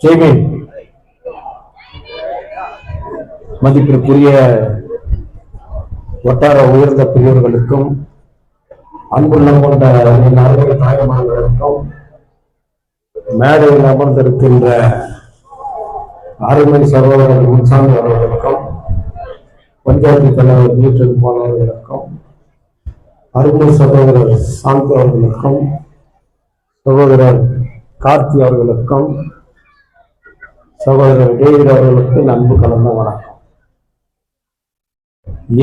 ஜெய்பீம். மதிப்பிற்குரிய வட்டார உயர்ந்த பெரியவர்களுக்கும் அன்புள்ளம் கொண்ட என் அருமை தாய்மார்களுக்கும் மேடையில் அமர்ந்திருக்கின்ற அருமை சகோதரர் முன்சாமி அவர்களுக்கும் பஞ்சாயத்து தலைவர் வீட்டில் போனவர்களுக்கும் அருமை சகோதரர் சாந்தி அவர்களுக்கும் சகோதரர் கார்த்தி அவர்களுக்கும் சகோதரர் டேவிட் அவர்களுக்கு அன்பு கலந்த வணக்கம்.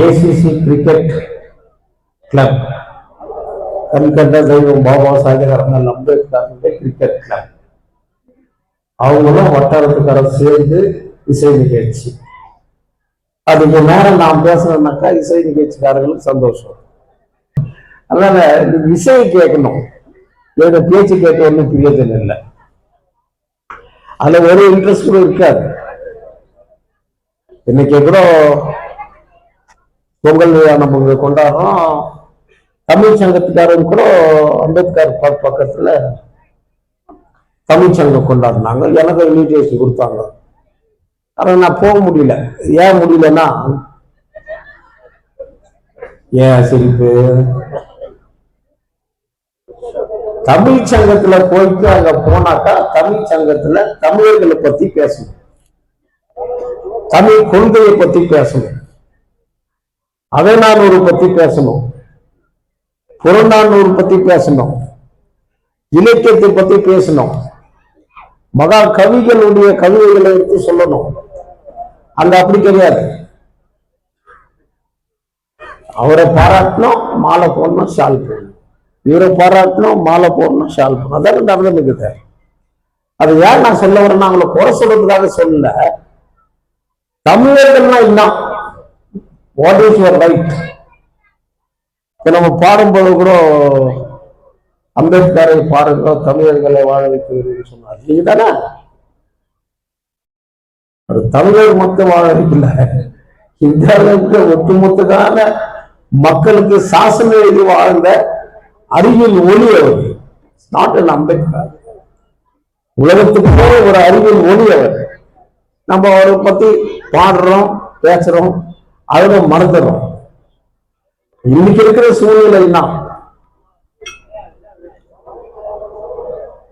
ஏசிசி கிரிக்கெட் கிளப், கண்கண்ட தெய்வம் பாபா சாஹேப் அம்பேத்கர் கிரிக்கெட் கிளப், அவங்களும் வட்டாரத்துக்கார சேர்ந்து இசை நிகழ்ச்சி. அதுக்கு நேரம் நாம் பேசணும்னாக்கா இசை நிகழ்ச்சிக்காரர்களுக்கு சந்தோஷம். அதனால இசையை கேட்கணும், என்னோட பேச்சு கேட்க ஒன்றும் பிரியத்தில் இல்லை. அதுல ஒரு இன்ட்ரெஸ்ட் கூட இருக்காது. இன்னைக்கு கூட பொங்கல் விழா நம்ம கொண்டாடுறோம். தமிழ் சங்கத்துக்காரங்க கூட அம்பேத்கர் பார்க் பக்கத்துல தமிழ் சங்கம் கொண்டாடினாங்க. எனக்கு இன்விடேஷன் கொடுத்தாங்க. ஆனா நான் போக முடியல. ஏன் முடியலன்னா, ஏன் சிரிப்பு? தமிழ் சங்கத்துல போயிட்டு அங்க போனாக்கா தமிழ் சங்கத்துல தமிழர்களை பத்தி பேசணும், தமிழ் கொள்கையை பத்தி பேசணும், அவைநானூறு பத்தி பேசணும், புறநானூறு பத்தி பேசணும், இலக்கியத்தை பத்தி பேசணும், மகா கவிகளுடைய கவிதைகளை எடுத்து சொல்லணும். அங்க அப்படி கிடையாது. அவரை பாராட்டணும், மாலை போடணும், ஷால் போடணும். இவரை பாராட்டணும், மாலை போடணும், ஷால் போடணும். அதான் நடந்துக்குது. அது ஏன் நான் சொல்ல வரேன்னா, அவங்களை குறை சொல்றதுக்காக சொல்லல. தமிழர்கள்னா என்ன, வாட் இஸ் யுவர் ரைட்? இப்ப நம்ம பாடும்போது கூட அம்பேத்கரை பாருங்க, தமிழர்களை வாழ வைக்கிறீர்கள் சொன்னார். நீங்க தானே ஒரு தமிழர் மட்டும் வாழ வைக்கல, இந்தியாவுக்கு ஒட்டுமொத்தமான மக்களுக்கு சாசனம் எழுதி வாழ்ந்த அறிவியல் ஒளி அவர். நாட் அன் அம்பேத்கர், உலகத்துக்கு ஒரு அறிவியல் ஒளி அவர். நம்ம அவரை பத்தி பாடுறோம், பேசுறோம், அதுல மறந்துடுறோம். இன்னைக்கு இருக்கிற சூழ்நிலைன்னா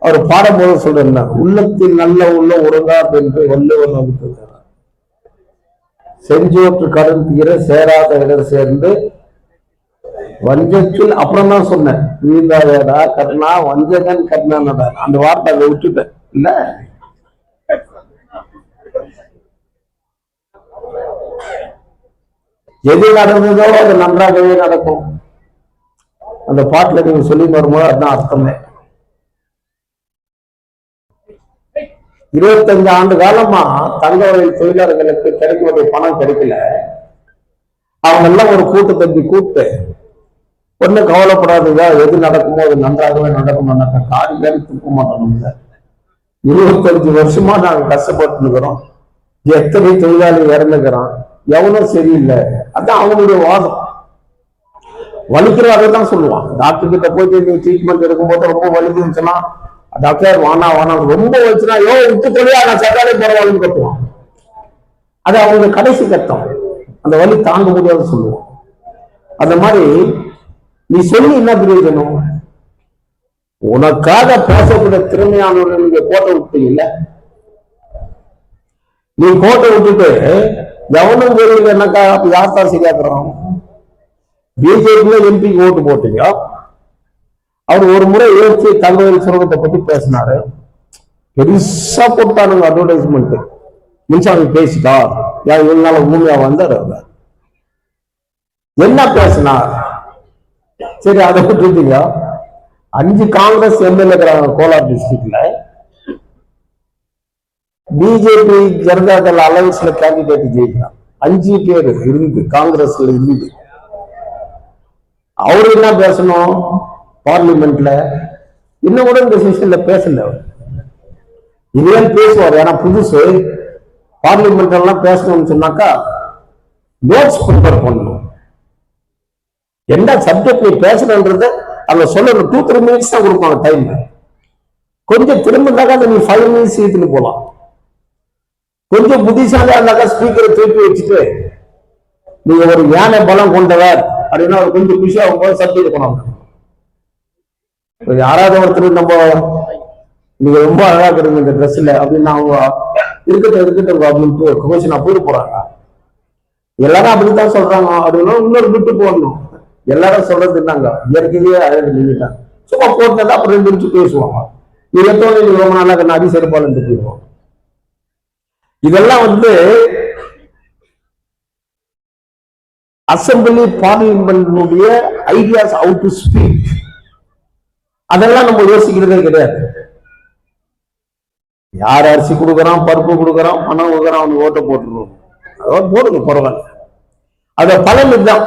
அவர் பாடும்போது சொல்ற, உள்ளத்தில் நல்ல உள்ள உறங்காது என்று வள்ளுவர் நமக்கு செஞ்சோற்று கடன் தீர சேராத இடர் சேர்ந்து வஞ்சத்தில், அப்புறம் தான் சொன்னேன், வீந்தாடா கர்ணா வஞ்சகன் கர்ணனடா. அந்த வார்த்தை அதை விட்டுட்டேன். இல்ல, எது நடந்ததோ அது நன்றாகவே நடக்கும். அந்த பாட்டுல நீங்க சொல்லி வரும்போது அதுதான் அர்த்தமே. 25 ஆண்டு காலமா தங்க வயல் தொழிலாளர்களுக்கு கிடைக்க வேண்டிய பணம் கிடைக்கல. அவங்க எல்லாம் ஒரு கூட்டத்தை கூப்பிட்டு, ஒன்னும் கவலைப்படாதுதா, எது நடக்குமோ அது நன்றாகவே நடக்குமானாக்கா காடி காடி தூக்க மாட்டோம். 25 வருஷமா நாங்க கஷ்டப்பட்டு இருக்கிறோம். எத்தனை தொழிலாளி இறந்துக்கிறோம், எவனும் சரியில்லை. அதான் அவங்களுடைய வாதம். வலிக்கிறத தான் சொல்லுவான். டாக்டர் கிட்ட போயிட்டு ட்ரீட்மெண்ட் எடுக்கும்போது ரொம்ப வலிக்குதுன்னா, டாக்டர் வானா வானா, ரொம்ப வச்சுனா யோ விட்டு தொழிலா நான் சட்டாலே பரவாயில்லைன்னு கத்துவான். அது அவங்க கடைசி கட்டம். அந்த வலி தாங்க முடியாது சொல்லுவான். அந்த மாதிரி நீ சொல்லி என்ன பிரயோஜனம்? உனக்காக பேசக்கூடிய திறமையானவர்கள் நீங்க கோட்டை விட்டீங்கல்ல. நீ கோட்டை விட்டுட்டு எவனும் தெரியல என்னக்கா யார்தான் சரியாக்குறோம்? பிஜேபியில எம்பிக்கு ஓட்டு போட்டீங்க. அவர் ஒரு முறை ஏற்றி தங்கவேல் சுரங்கத்தை பத்தி பேசினாரு. பெருசா போட்டானுங்க அட்வர்டைஸ்மெண்ட். முன்சாமி பேசிட்டா இவங்களால ஊமையா வந்தாரு. என்ன பேசினார்? சரி, அதை விட்டுட்டீங்க. 5 காங்கிரஸ் எம்எல்ஏ இருக்கிறாங்க கோலார் டிஸ்ட்ரிக்ட்ல. பிஜேபி ஜனதாதள் அலையன்ஸ்ல கேண்டிடேட் ஜெயிக்கிறார். 5 பேர் இருந்து காங்கிரஸ்ல இருந்து. அவரு என்ன பேசணும் பார்லிமெண்ட்ல? இன்னும் கூட இந்த செஷன்ல பேசல. அவர் இதுதான் பேசுவார். ஏன்னா புதுசு பார்லிமெண்ட் எல்லாம் பேசணும்னு சொன்னாக்கா நோட்ஸ் ப்ரிப்பேர் பண்ணணும். என்ன சப்ஜெக்ட் நீ பேசணுன்றது அதுல சொல்லணும். 2-3 மினிட்ஸ் தான் கொடுப்பாங்க டைம். கொஞ்சம் திரும்பினாக்கா நீ 5 மினிட்ஸ் ஈத்துட்டு போலாம். கொஞ்சம் புத்திசாலியா இருந்தாக்கா ஸ்பீக்கரை தூக்கி வச்சுட்டு நீங்க ஒரு யானை பலம் கொண்டவர் அப்படின்னா அவர் கொஞ்சம் குஷியா போது சப்ஜெக்ட் இருக்கணும். யாராவது ஒருத்தர் நம்ம நீங்க ரொம்ப அழகா இருக்கிறீங்க இந்த ட்ரெஸ்ல அப்படின்னு அவங்க இருக்கட்டும் அப்படின்ட்டு கொஸ்டின் போயிட்டு போறாங்க. எல்லாரும் அப்படித்தான் சொல்றாங்க அப்படின்னா இன்னொரு விட்டு போடணும். எல்லாரும் சொல்றது இருந்தாங்க இயற்கையிலேயே அழகு நீங்கிட்டாங்க. சும்மா போட்டதா அப்புறம் 2 நிமிஷம் பேசுவாங்க. நீ எத்தோட நீங்க ரொம்ப நாளா கண்ண அடி செருப்பால் போயிடுவோம். இதெல்லாம் assembly parliament ideas how to speak. அதெல்லாம் நம்ம யோசிக்கிறதே கிடையாது. யார் அரிசி கொடுக்குறான், பருப்பு கொடுக்குறான், பணம் கொடுக்குறான், அவனுக்கு ஓட்ட போட்டுருவோம். அதாவது போடுங்க பரவாயில்ல. அத பலன் இதுதான்.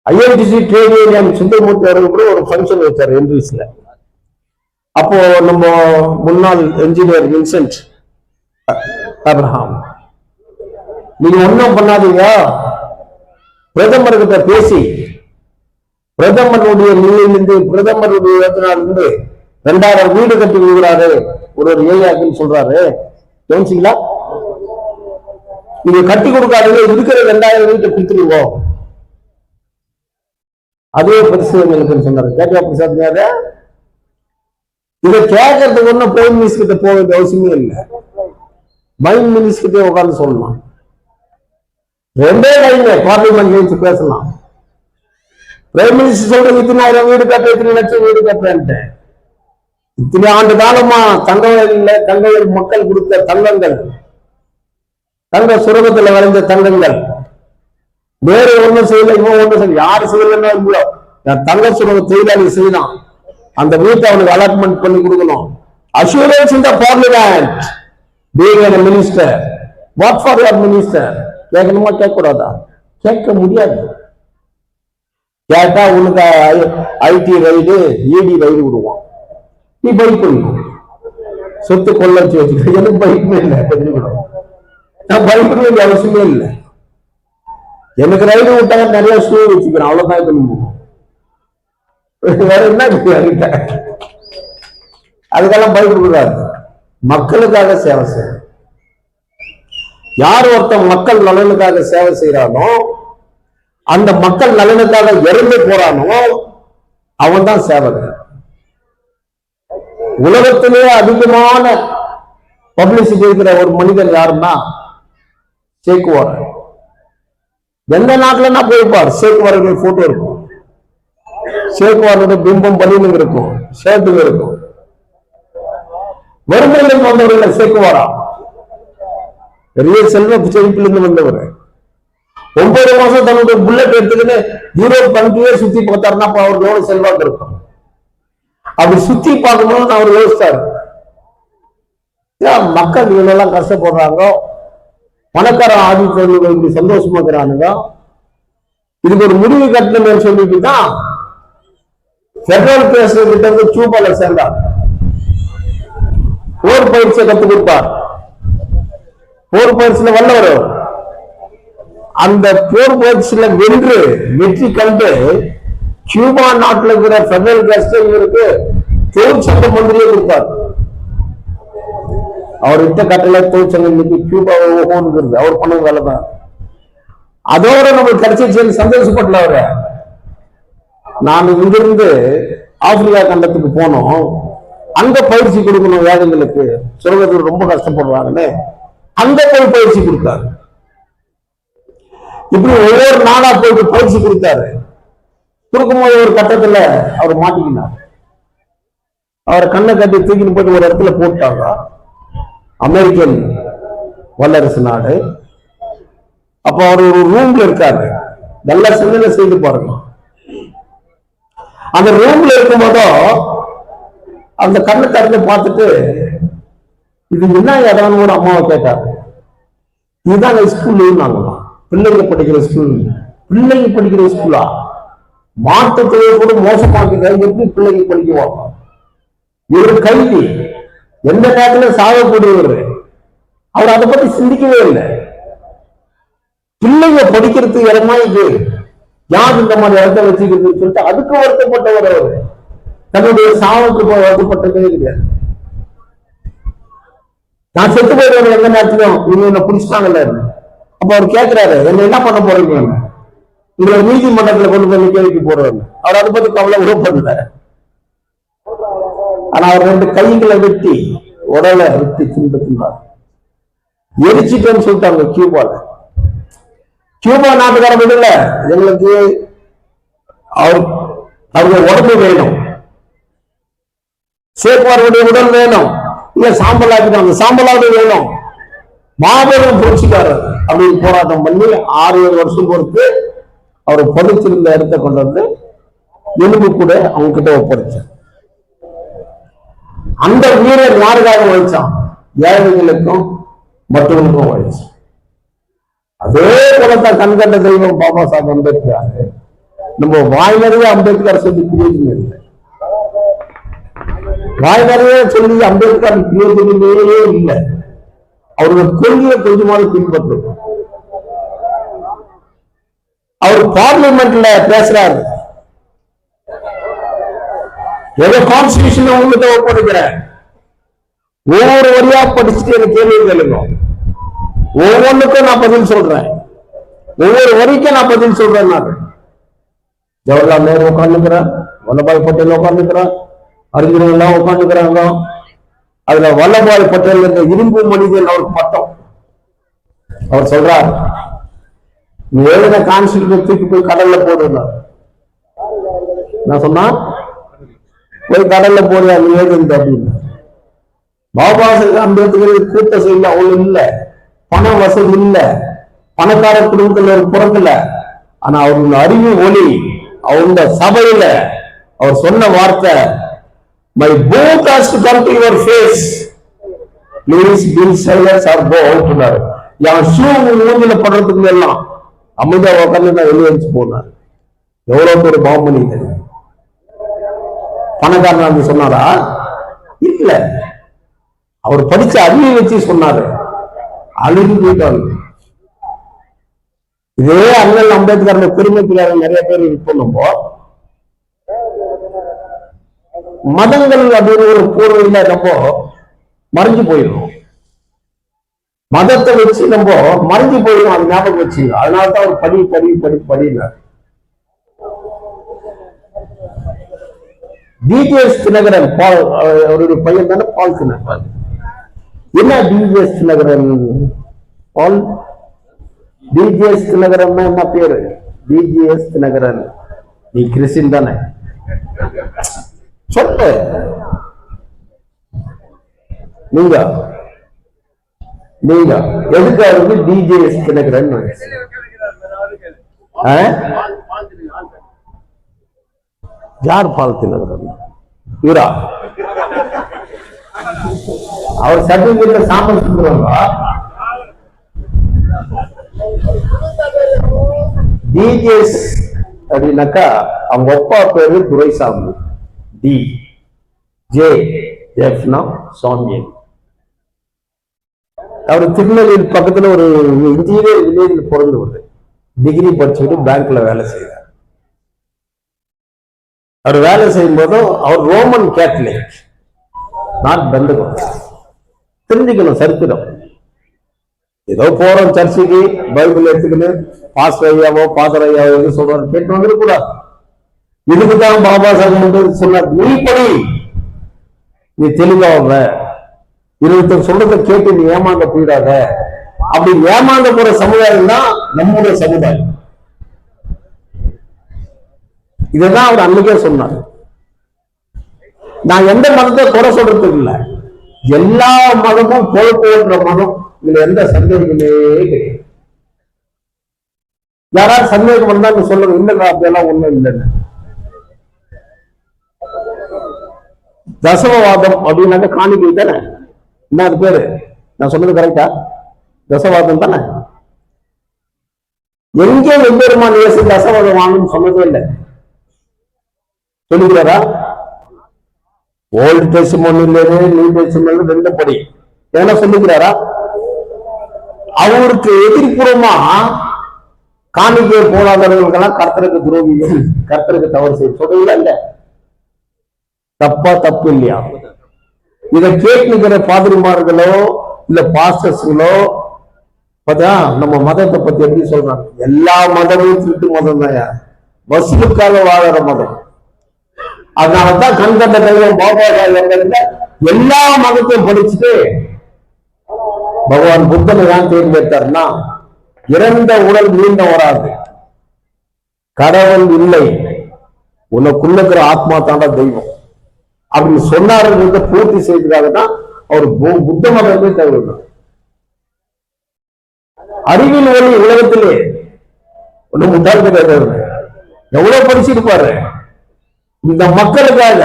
ஐஎன்டிசி ட்ரேட் யூனியன் சுந்தரமூர்த்தி அவர்கள் கூட ஒரு ஃபங்க்ஷன் வச்சார் என்ட்ரிஸ்ல. அப்போ நம்ம முன்னாள் என்ஜினியர் வின்சென்ட் அப்ரஹாம், நீங்க ஒன்னும் பண்ணாதீங்க, பிரதமர் கிட்ட பேசி பிரதமருடைய நிலையிலிருந்து பிரதமருடைய இடத்தினாலிருந்து 2000 வீடு கட்டி விடுகிறாரு ஒரு ஏரியாக்குன்னு சொல்றாரு. கவனிச்சிங்களா? நீங்க கட்டி கொடுக்காதீங்க, இருக்கிற 2000 வீட்டை கொடுத்துருவோம், அதே பெருசு எங்களுக்கு சொன்னாரு. கேட்டா பிரசாத் இதை கேட்கறதுக்கு ஒன்னும் பிரைம் மினிஸ்டர் கிட்ட போக வேண்டிய அவசியமே இல்லை. மைண்ட் மினிஸ்டர் கிட்டே உட்கார்ந்து சொல்லலாம். 2 டைம் பார்லிமெண்ட் வச்சு பேசலாம். பிரைம் மினிஸ்டர் சொல்றது 2000 வீடு கட்ட, 3 லட்சம் வீடு கட்டுறேன்ட்டு. இத்தனை ஆண்டு காலமா தங்கவேல் மக்கள் கொடுத்த தங்கங்கள், தங்க சுரங்கத்துல வளைந்த தங்கங்கள், வேற ஒண்ணும் செய்யல, இவன் ஒண்ணும் செய்யல, யாரு செய்யலன்னா இல்லையோ தங்க சுரங்க தொழிலாளி செய்யலாம். அந்த வீட்டை அவனுக்கு அலாட்மெண்ட் பண்ணி கொடுக்கணும். Assurance in the parliament being a minister. What for your minister? கேட்கணுமா கேட்கக்கூடாதா? கேட்க முடியாது. கேட்டா உனக்கு ஐடி ரைடு, இடி ரைடு விடுவான். நீ பைக் பண்ணிக்கணும், சொத்து கொள்ளச்சு வச்சுக்க. எனக்கு பைக்குமே இல்லை, தெரிஞ்சுக்கணும். நான் பயப்பட வேண்டிய அவசியமே இல்லை. எனக்கு ரைடு விட்டாங்க, நிறைய ஷூ வச்சுக்கிறேன், அவ்வளவுதான் பண்ணுவோம். வேற என்ன அதுக்கெல்லாம் பயப்படக்கூடாது. மக்களுக்காக சேவை செய்ய, யார் ஒருத்தன் மக்கள் நலனுக்காக சேவை செய்யறானோ, அந்த மக்கள் நலனுக்காக இறந்து போறானோ அவன் தான் சேவகன். உலகத்திலேயே அதிகமான பப்ளிசிட்டி இருக்கிற ஒரு மனிதன் யாருன்னா சேக்குவார். எந்த நாட்டுலன்னா போயிருப்பார், சேக்குவார்கள் போட்டோ இருக்கும், சேக்குவாரோட பிம்பம் பலினுங்க இருக்கும், ஷர்ட்டுங்க இருக்கும். வறுமையிலிருந்து வந்தவர்கள் சேக்குவாரா, பெரிய செல்வ செழிப்பிலிருந்து வந்தவர். 9 மாசம் தன்னுடைய புல்லட் எடுத்துக்கிட்டு யூரோப் கண்ட்ரியே சுத்தி பார்த்தாருன்னா அவருக்கு எவ்வளவு செல்வாக்கு இருக்கும். அப்படி சுத்தி பார்க்கும்போது அவர் யோசிச்சாரு, மக்கள் இவனெல்லாம் கஷ்டப்படுறாங்க, பணக்கார ஆதித்தர்கள் இப்படி சந்தோஷமா இருக்கிறானுங்க, இதுக்கு ஒரு முடிவு கட்டணும்னு சொல்லிட்டு தான் பெட்ரோல் கேஸ் கிட்ட இருந்து கியூபால சேர்ந்தார். போர் பயிற்சியை கற்றுக் கொடுத்தார். போர் பயிற்சியில வல்லவர். அந்த போர் பயிற்சியில வெற்றி கண்டு கியூபா நாட்டில் இருக்கிற பெட்ரோல் கேஸ் இவருக்கு தொழிற்சங்க மந்திரியை கொடுத்தார். அவர் இட்ட கட்டளை தொழிற்சங்கம் கியூபாவை ஓகோன்னு அவர் பண்ண வேலை தான். அதோட நமக்கு கிடைச்சிச்சு, சந்தோஷப்படல. அவரை நான் இங்கிருந்து ஆப்பிரிக்கா கண்டத்துக்கு போனோம், அங்க பயிற்சி கொடுக்கணும் வேதங்களுக்கு, சுரங்கத்தில் ரொம்ப கஷ்டப்படுறாங்கன்னு அங்க போய் பயிற்சி கொடுத்தாரு. இப்படி ஒவ்வொரு நாளா போயிட்டு பயிற்சி கொடுத்தாரு. கொடுக்கும்போது ஒரு கட்டத்துல அவர் மாட்டிக்கினார். அவரை கண்ணை கட்டி தூக்கின்னு போயிட்டு ஒரு இடத்துல போட்டாங்க. அமெரிக்கன் வல்லரசு நாடு. அப்ப அவர் ஒரு ரூம்ல இருக்காரு. நல்ல சிந்தனை செய்து பாருங்க. அந்த ரூம்ல இருக்கும் போதும் அந்த கண்ணை திறந்து பார்த்துட்டு இது என்ன இடம்னு ஒரு அம்மாவை கேட்டாரு. இதுதான் ஸ்கூல், பிள்ளைங்க படிக்கிற ஸ்கூல். பிள்ளைங்க படிக்கிற ஸ்கூலா? மாற்றத்தையே கூட மோசமாக்குற எப்படி பிள்ளைங்க படிக்குவாங்க? இவர் கைதி, எந்த நேரத்துல சாகக்கூடியவர். அவர் அதை பத்தி சிந்திக்கவே இல்லை. பிள்ளைங்க படிக்கிறதுக்கு இடமா இது, யார் இந்த மாதிரி இடத்த வச்சுக்கிறதுன்னு சொல்லிட்டு அதுக்கு வருத்தப்பட்டவர். அவர் தன்னுடைய சாவுக்கு வருத்தப்பட்டதே கிடையாது. நான் செத்து போயிடுவேன் எந்த நேரத்திலும், இவங்க என்ன பிடிச்சிட்டாங்கல்ல. அப்ப அவர் கேட்கிறாரு, என்ன என்ன பண்ண போறீங்க, உங்களை நீதிமன்றத்துல கொண்டு போய் கேள்விக்கு போடுவாங்க. அவர் அதை பத்தி கவலை விடப்படல. ஆனா அவர் 2 கைகளை வெட்டி உடலை வெட்டி தின்றார். எரிச்சிட்டேன்னு சொல்லிட்டாங்க கியூபால. கியூபா நாட்டுக்காரன் விடல, எங்களுக்கு அவருடைய உடம்பு வேணும், சேப்பாருடைய உடல் வேணும், இல்ல சாம்பல் ஆக்கிட்டாங்க, சாம்பலாவது வேணும், மாபெரும் புரட்சிக்காரர் அப்படின்னு போராட்டம் பண்ணி 6-7 வருஷம் பொறுத்து அவர் படுத்திருந்த இடத்தை கொண்டு வந்து எலும்பு கூட அவங்க கிட்ட ஒப்படைச்சார். அந்த வீரர் யாருக்காக உழைச்சான்? ஏழைகளுக்கும் மற்றவர்களுக்கும் உழைச்சான். அதே போலத்தான் கண்கண்ட தெய்வம் பாபா சாஹேப் அம்பேத்கர். நம்ம வாய் நிறைய அம்பேத்கர் சொல்லி பிரயோஜனம் இல்லை, வாய் நிறைய சொல்லி அம்பேத்கர் பிரயோஜனமே இல்லை. அவருடைய கொள்கையை கொஞ்சமாவது பின்பற்றும். அவர் பார்லிமெண்ட்ல பேசுறாரு, ஏதோ கான்ஸ்டிடியூஷன் உங்ககிட்ட ஒப்படைக்கிறேன், ஒவ்வொரு வரியா படிச்சுட்டு எனக்கு கேள்வி கேளுங்க, ஒவ்வொன்றுக்கும் நான் பதில் சொல்றேன், ஒவ்வொரு வரிக்கும் நான் பதில் சொல்றேன். ஜவஹர்லால் நேரு உட்காந்துக்கிறார், வல்லபாய் பட்டேல் உட்காந்துக்கிறார், அறிஞர்கள் எல்லாம் உட்காந்துக்கிறாங்க. அதுல வல்லபாய் பட்டேல் என்ற இரும்பு மனிதன் அவருக்கு பட்டம். அவர் சொல்றார், நீ எழுதின கான்ஸ்டிடியூஷன் தூக்கி போய் கடல்ல போடுறார். நான் சொன்னா போய் கடல்ல போடுற நீ எழுதுங்க அப்படின்னு. பாபா சாஹேப் அம்பேத்கர் கூட்ட செய்யல, அவ்வளவு இல்ல, பண வசதி இல்ல, பணக்கார குடும்பத்தில் பிறக்கல. ஆனா அவருடைய அறிவு ஒளி, அவருடைய சபையில அவர் சொன்ன வார்த்தை, my book has to come to your face, please be silent or go out சொன்னாரு. என் ஷூ மூஞ்சில படுறதுக்கு எல்லாம் அமைதியா உட்காந்து நான் வெளியே வச்சு போனார். எவ்வளவு பேர் பாவமணி பணக்காரன் சொன்னாரா? இல்ல, அவர் படிச்ச அறிவை வச்சு சொன்னாரு. அழுது போயிட்டாங்க. இதே அண்ணல் அம்பேத்கர் பெருமைக்குள்ளார நிறைய பேர் இருப்போம். நம்ம மதங்கள் அப்படின்னு ஒரு போர்வையில நம்ம மறைஞ்சு போயிடும். மதத்தை வச்சு நம்ம மறைஞ்சு போயிடும், அது ஞாபகம் வச்சு. அதனாலதான் அவர் படி படி படி படினார். டிஜிஎஸ் தினகரன், அவருடைய பையன் தானே பால் தினகரன். என்ன டிஜிஎஸ் தினகரன்? பால் டிஜிஎஸ் தினகரன் என்ன பேரு? டிஜிஎஸ் தினகரன், நீ கிறிஸ்டின் தானே? சொல்லு, நீங்க நீங்க எதுக்கு அவருக்கு டிஜிஎஸ் தினகரன்? யார் பால் தினகரன்? இவரா? அவர் சர்டிபிகேட்ல சாம்பல் சொல்லுவாங்க. டிஜிஎஸ் அப்படின்னாக்கா அவங்க அப்பா பேரு துரைசாமி, டி ஜே எஃப்னா சாமி. அவர் திருநெல்வேலி பக்கத்துல ஒரு இன்ஜினியர் வில்லேஜில் பிறந்து வருது. டிகிரி படிச்சுட்டு பேங்க்ல வேலை செய்யறார். அவர் வேலை செய்யும் போதும் அவர் ரோமன் கேத்தலிக், நாட் பெந்தகோஸ்ட். தெரிஞ்சுக்கணும் சரித்திரம். ஏதோ போறோம் சர்ச்சுக்கு, பைபிள் எடுத்துக்கிட்டு பாஸ்டர் ஐயாவோ பாதர் ஐயாவோ எது சொல்றாரு கேட்டு வந்துடக்கூடாது. இதுக்குதான் பாபா சாஹேப் சொன்னார், நீ படி, நீ தெளிவாக 20 சொல்றதை கேட்டு நீ ஏமாந்த போயிடாத. அப்படி ஏமாந்த போற சமுதாயம் தான் நம்முடைய சமுதாயம். இதுதான் அவர் அன்னைக்கே சொன்னார். நான் எந்த மதத்தை குறை சொல்றதுக்கு இல்லை, எல்லா மதமும் பொறுப்புன்ற மதம், இதுல எந்த சந்தேகமே கிடையாது. யாராவது சந்தேகம் வந்தா சொல்லுங்க, இல்லைங்க அப்படியெல்லாம் ஒண்ணும் இல்லைன்னு. தசமவாதம் அப்படின்னாக்க காணிக்கை தானே? என்ன அது பேரு? நான் சொன்னது கரெக்டா? தசவாதம் தானே? எங்கே வெவ்வேறுமான இயேசு தசவாதம் வாங்கன்னு சொன்னதே இல்லை. சொல்லுகிறாரா? ஓல்டு டெஸ்டிமோனியில நியூ டெஸ்டிமோனியில 2 படி என்ன சொல்லுகிறாரா? அவருக்கு எதிர்ப்புறமா காணிக்கை போராடுறவர்களுக்கெல்லாம் கர்த்தருக்கு துரோகிகள், கர்த்தருக்கு தவறு செய்ய சொல்றீங்களா? இல்ல, தப்பா? தப்பு இல்லையா? இதை கேட்கிற பாதிரிமார்களோ இல்ல பாஸ்டர்ஸ்களோ பார்த்தா நம்ம மதத்தை பத்தி எப்படி சொல்றாங்க, எல்லா மதமும் திருட்டு மதம் தான், வசூலுக்காக வாழற மதம். அதனாலதான் கண்கண்ட தெய்வம் பாபா எல்லா மதத்தையும் படிச்சுட்டு பகவான் புத்தனை தான் தேர்ந்தெடுத்தார்னா, இறந்த உடல் மீண்டும் வராது, கடவுள் இல்லை, உனக்குள்ள இருக்கிற ஆத்மா தாண்டா தெய்வம் அப்படின்னு சொன்னாருன்றத பூர்த்தி செய்ததாக தான் அவர் புத்த மதத்தை தவிர்த்தார். அறிவியல் ஒளி உலகத்திலே ஒண்ணு முட்டாள் கிடையாது. எவ்வளவு படிச்சிருப்பாரு இந்த மக்களுக்காக.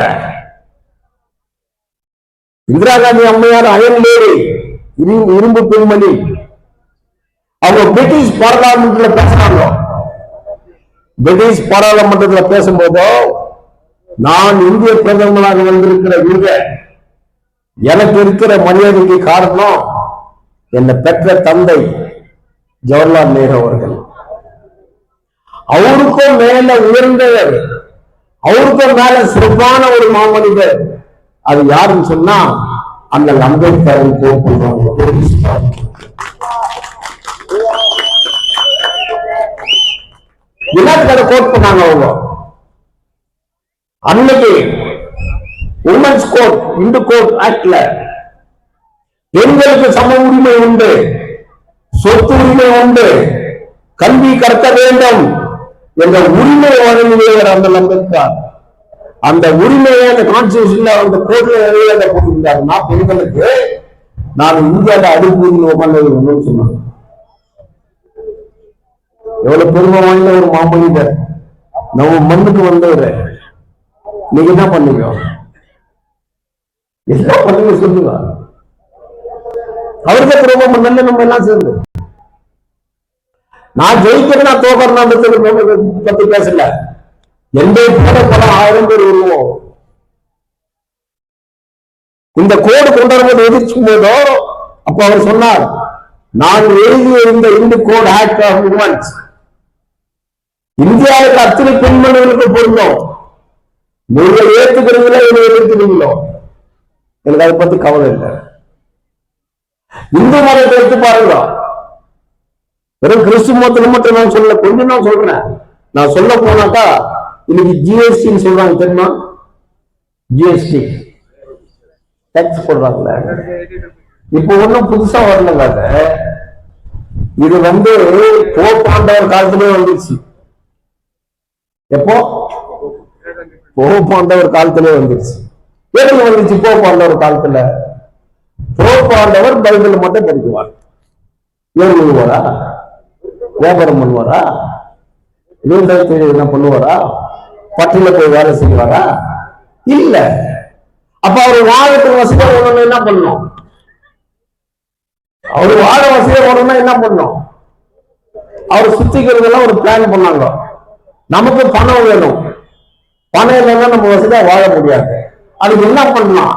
இந்திரா காந்தி அம்மையார் அயன் லேடி, இரும்பு பெண்மணி, அவங்க பிரிட்டிஷ் பாராளுமன்றத்துல பேசினாங்க. பிரிட்டிஷ் பாராளுமன்றத்துல பேசும்போதோ, நான் இந்திய பிரதமராக வந்திருக்கிற இங்க எனக்கு இருக்கிற மரியாதைக்கு காரணம் என்னை பெற்ற தந்தை ஜவஹர்லால் நேரு அவர்கள். அவருக்கும் மேல உயர்ந்தவர், அவருக்கும் மேல சிறப்பான ஒரு மாமனிதர், அது யாருன்னு சொன்னா அந்த அம்பேத்கர் வினாட்களை கோட் பண்ணாங்க. அவங்க அன்னைக்கு உமன்ஸ் கோட், இந்து கோட் ஆக்ட்ல பெண்களுக்கு சம உரிமை உண்டு, சொத்து உரிமை உண்டு, கல்வி கற்க வேண்டும் என்ற உரிமை வழங்குகிறார் அந்த அம்பேத்கர். அந்த உரிமையை அந்த கான்ஸ்டிடியூஷன்ல அந்த கோர்ட்ல எழுத போட்டிருந்தாருன்னா பெண்களுக்கு நான் இந்தியாவில் அடிப்பூரில் உட்கார்ந்து சொன்னாங்க. எவ்வளவு பெருமை வாய்ந்த ஒரு மாமனிதர், நம்ம மண்ணுக்கு வந்தவர். நீங்க என்ன பண்ணீங்க? என்ன பண்ணுங்க சொல்லுங்க. அவருக்கு ரொம்ப நல்ல நம்ம எல்லாம் சேர்ந்து நான் ஜெயிக்கிறேன்னா தோக்கறேன்னா பத்தி பேசல. எந்த பல 1000 பேர் வருவோம். இந்த கோடு கொண்டு வரும்போது எதிர்க்கும் போதோ அப்ப அவர் சொன்னார், நான் எழுதிய இந்த Hindu code act of women's இந்தியாவுக்கு அத்தனை பெண்மணிகளுக்கு பொருந்தும். நீங்கள் ஏற்றுக்கிறீங்களோ இல்லை எதிர்க்கிறீங்களோ எனக்கு அதை பத்தி கவலை இல்லை. இந்து மதத்தை எடுத்து பாருங்க. வெறும் கிறிஸ்து மதத்துல மட்டும் நான் சொல்ல, கொஞ்சம் நான் சொல்றேன். நான் சொல்ல போனாக்கா இன்னைக்கு ஜிஎஸ்டி சொல்றாங்க தெரியுமா? ஜிஎஸ்டி டாக்ஸ் போடுறாங்கல்ல, இப்ப ஒண்ணும் புதுசா வரலங்க. இது போப்பாண்டவர் காலத்திலே வந்துருச்சு. எப்போ? போப்பாண்டவர் காலத்திலே வந்துருச்சு. எப்படி வந்துருச்சு? போப்பாண்டவர் காலத்துல போப்பாண்டவர் பைபிள் மட்டும் படிக்குவார். ஏன் பண்ணுவாரா? வியாபாரம் பண்ணுவாரா? என்ன பண்ணுவாரா? பட்டியல போய் வேலை செய்வாரா? இல்ல. அப்ப அவர் வாழத்துக்கு வசதியா போடணும் என்ன பண்ணணும்? அவரு வாழ வசதியா போடணும்னா என்ன பண்ணணும்? அவர் சுத்திக்கிறதெல்லாம் ஒரு பிளான் பண்ணாங்க. நமக்கு பணம் வேணும், பணம் இல்லைன்னா நம்ம வசதியா வாழ முடியாது. அதுக்கு என்ன பண்ணலாம்?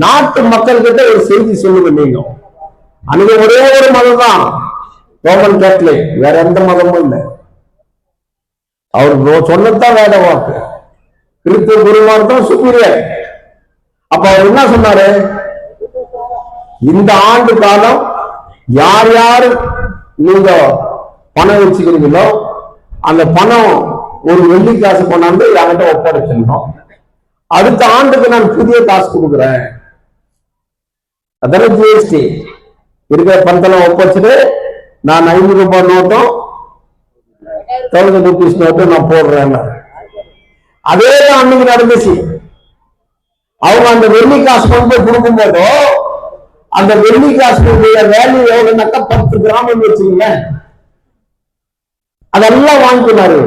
நாட்டு மக்கள் கிட்ட ஒரு செய்தி சொல்லுங்க. நீங்க அன்னைக்கு ஒரே ஒரு மதம் தான் ரோமன் கேத்தலிக், வேற எந்த மதமும் இல்லை. அவர் சொன்னதான் வேத வாக்கு. கிறிஸ்துவ குருமார் தான் சுப்பீரியர். அப்ப அவர் என்ன சொன்னாரு? இந்த ஆண்டு காலம் யார் யாரு நீங்க பணம் வச்சுக்கிறீங்களோ அந்த பணம் ஒரு வெள்ளி காசு கொண்டாந்து என்கிட்ட ஒப்படைச்சிடணும். அடுத்த ஆண்டுக்கு நான் புதிய காசு கொடுக்குறேன். அதான ஜிஎஸ்டி. இருக்கிற பணத்தெல்லாம் ஒப்படைச்சிட்டு நான் 500 ரூபாய் நோட்டும் 1000 rupees நோட்டும் நான் போடுறேன். அதே தான் அன்னைக்கு நடந்துச்சு. அவங்க அந்த வெள்ளி காசு கொண்டு போய் கொடுக்கும் போதோ அந்த வெள்ளி காசுடைய வேல்யூ எவ்வளவுனாக்கா 10 கிராம் வச்சுக்கீங்க. அதெல்லாம் வாங்கினாரு.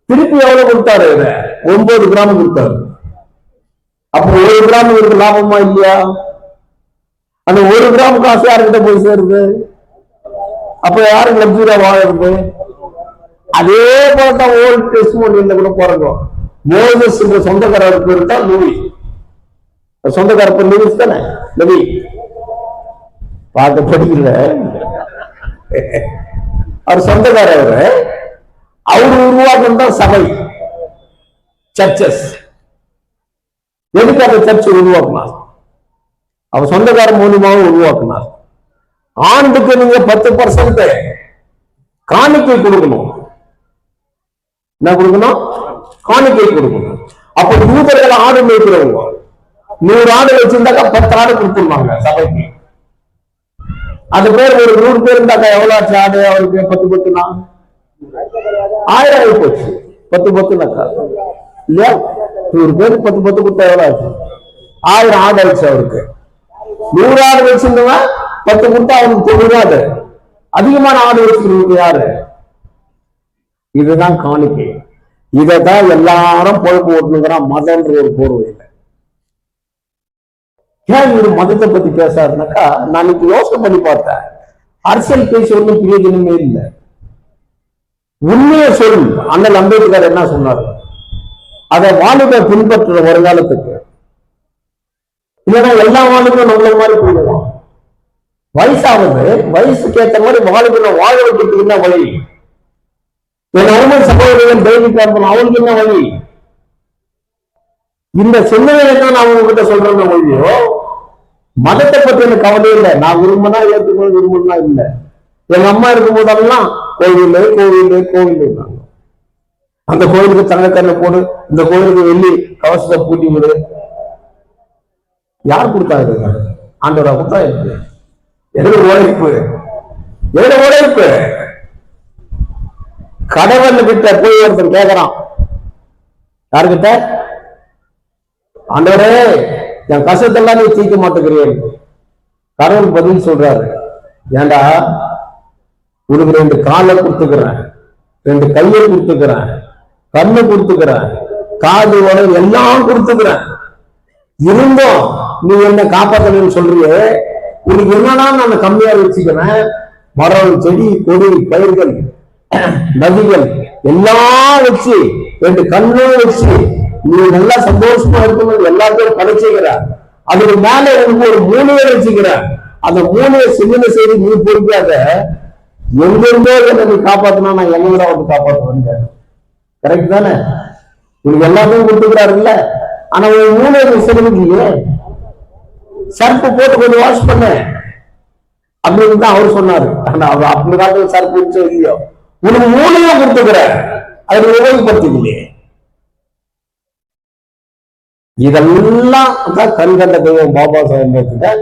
திருப்பி எவ்வளவு கொடுத்தாரு? 9 கிராம் கொடுத்தாரு. அப்ப 1 கிராம் இருக்கு லாபமா இல்லையா? அந்த 1 கிராம் காசு யாருக்கிட்ட போய் சேருது? அப்ப யாருக்கு லக்ஸுரியா வாழறது? அதே போலதான் ஓல்ட் டெஸ்டிமோனியில கூட போறாங்க. மோசஸ் சொந்தக்காரர் பேர் தான் லூவி. சொந்தக்கார பேர் லூவிஸ் தானே? லவி பார்க்க படிக்கல. அவர் சொந்தக்காரர். அவரு உருவாக்குதான் சபை, சர்ச்சஸ். எதுக்கு அந்த சர்ச்சை உருவாக்குனார்? அவர் சொந்தக்கார மூலியமாக உருவாக்குனார். ஆண்டுக்கு நீங்க 10% காணிக்கை கொடுக்கணும். என்ன கொடுக்கணும்? காணிக்கை கொடுக்கணும். அப்ப யூதர்கள் ஆடு மேய்க்கிறவங்க 100 ஆடு வச்சிருந்தாக்கா 10 ஆடு கொடுத்துருவாங்க சபைக்கு. அது பேர் ஒரு 100 பேர் இருந்தாக்கா எவ்வளவு ஆச்சு ஆடு? அவருக்கு 10 1000 ஆகி போச்சு. 10 இல்லையா? 100 பேருக்கு 10 கொடுத்தா எவ்வளவு ஆச்சு? 1000 ஆடு ஆயிடுச்சு அவருக்கு. 100 ஆடு வச்சிருந்தவன் 10 கொடுத்தா அவனுக்கு தெரியாது. அதிகமான ஆடு வச்சிருக்கீங்க யாரு? இதுதான் காணிக்கை. இதைதான் எல்லாரும் பொழுப்பு ஓட்டுனுங்கிறான் மதம்ன்ற ஒரு போர்வையில். ஏன் இவர் மதத்தை பத்தி பேசாருனாக்கா, நான் இன்னைக்கு யோசனை பண்ணி பார்த்தேன். அரசியல் பேசி ஒன்றும் பிரயோஜனமே இல்லை. உண்மையை சொல். அண்ணல் அம்பேத்கர் என்ன சொன்னார்? அதை வாலிப பின்பற்ற வருங்காலத்துக்கு. இல்லைன்னா எல்லா வாலிபரும் நம்மள மாதிரி போயிடுவோம். வயசாவது வயசுக்கு ஏற்ற மாதிரி வாலிபனை வாழ வைக்கிறதுக்கு என்ன வழி? என் அருமை சகோதரர்கள் தெய்வீக அவளுக்கு என்ன வழி? இந்த சிந்தனையை தான் நான் உங்ககிட்ட சொல்றேன். வழியோ மதத்தை பத்தி எனக்கு கவலை இல்லை. நான் விரும்பினா ஏற்றுக்கணும், விரும்பினா இல்லை. எங்க அம்மா இருக்கும் போதெல்லாம் கோவில் கோவில் கோவில். அந்த கோயிலுக்கு தங்கக்கண்ணை போடு, இந்த கோயிலுக்கு வெள்ளி கவசத்தை பூட்டி விடு. யார் கொடுத்தாரு? ஆண்டவரா கொடுத்தா? எதுல உழைப்பு? எதுல உழைப்பு? கடவுள் கிட்ட போய் ஒருத்தர் கேட்கிறான். யாருக்கிட்ட? ஆண்டவரே, என் கஷ்டத்தெல்லாம் நீ தீர்க்க மாட்டேங்கிறேன். கடவுள் பதில் சொல்றாரு, ஏண்டா உனக்கு 2 காலை கொடுத்துக்கிறேன், 2 கையை கொடுத்துக்கிறேன், கண்ணு கொடுத்துக்கிறேன், காது உடல் எல்லாம் கொடுத்துக்கிறேன். இருந்தும் நீ என்ன காப்பாற்றணும்னு சொல்றியே, உனக்கு என்னன்னா நான் கம்மியா வச்சுக்கிறேன். மரம், செடி, கொடி, பயிர்கள், நதிகள் எல்லாம் வச்சு 2 கண்ணும் வச்சு நீ நல்லா சந்தோஷமா இருக்கணும். எல்லாத்தையும் படைச்சுக்கிற. அதுக்கு மேல உனக்கு ஒரு மூலையை வச்சுக்கிற. அந்த மூலையை சின்ன செய்து நீ பொறுக்காத. எங்கிருந்தோ என்ன நீ காப்பாத்தினா நான் எங்க வந்து காப்பாற்றுவேன். கரெக்ட் தானே? உனக்கு எல்லாத்தையும் கொடுத்துக்கிறாருல்ல. ஆனா உன் மூலையை செலுத்தியே சர்ப்பு போட்டு கொஞ்சம் வாஷ் பண்ண அப்படின்னு தான் அவர் சொன்னாரு. ஆனா அவர் அப்படி காலத்துல சர்ப்பு இல்லையோ, உனக்கு மூலையை கொடுத்துக்கிற, அதை உபயோகப்படுத்திக்கலையே. இதெல்லாம் தான் கண்கண்ட தெய்வம் பாபா சாஹேப் அம்பேத்கர்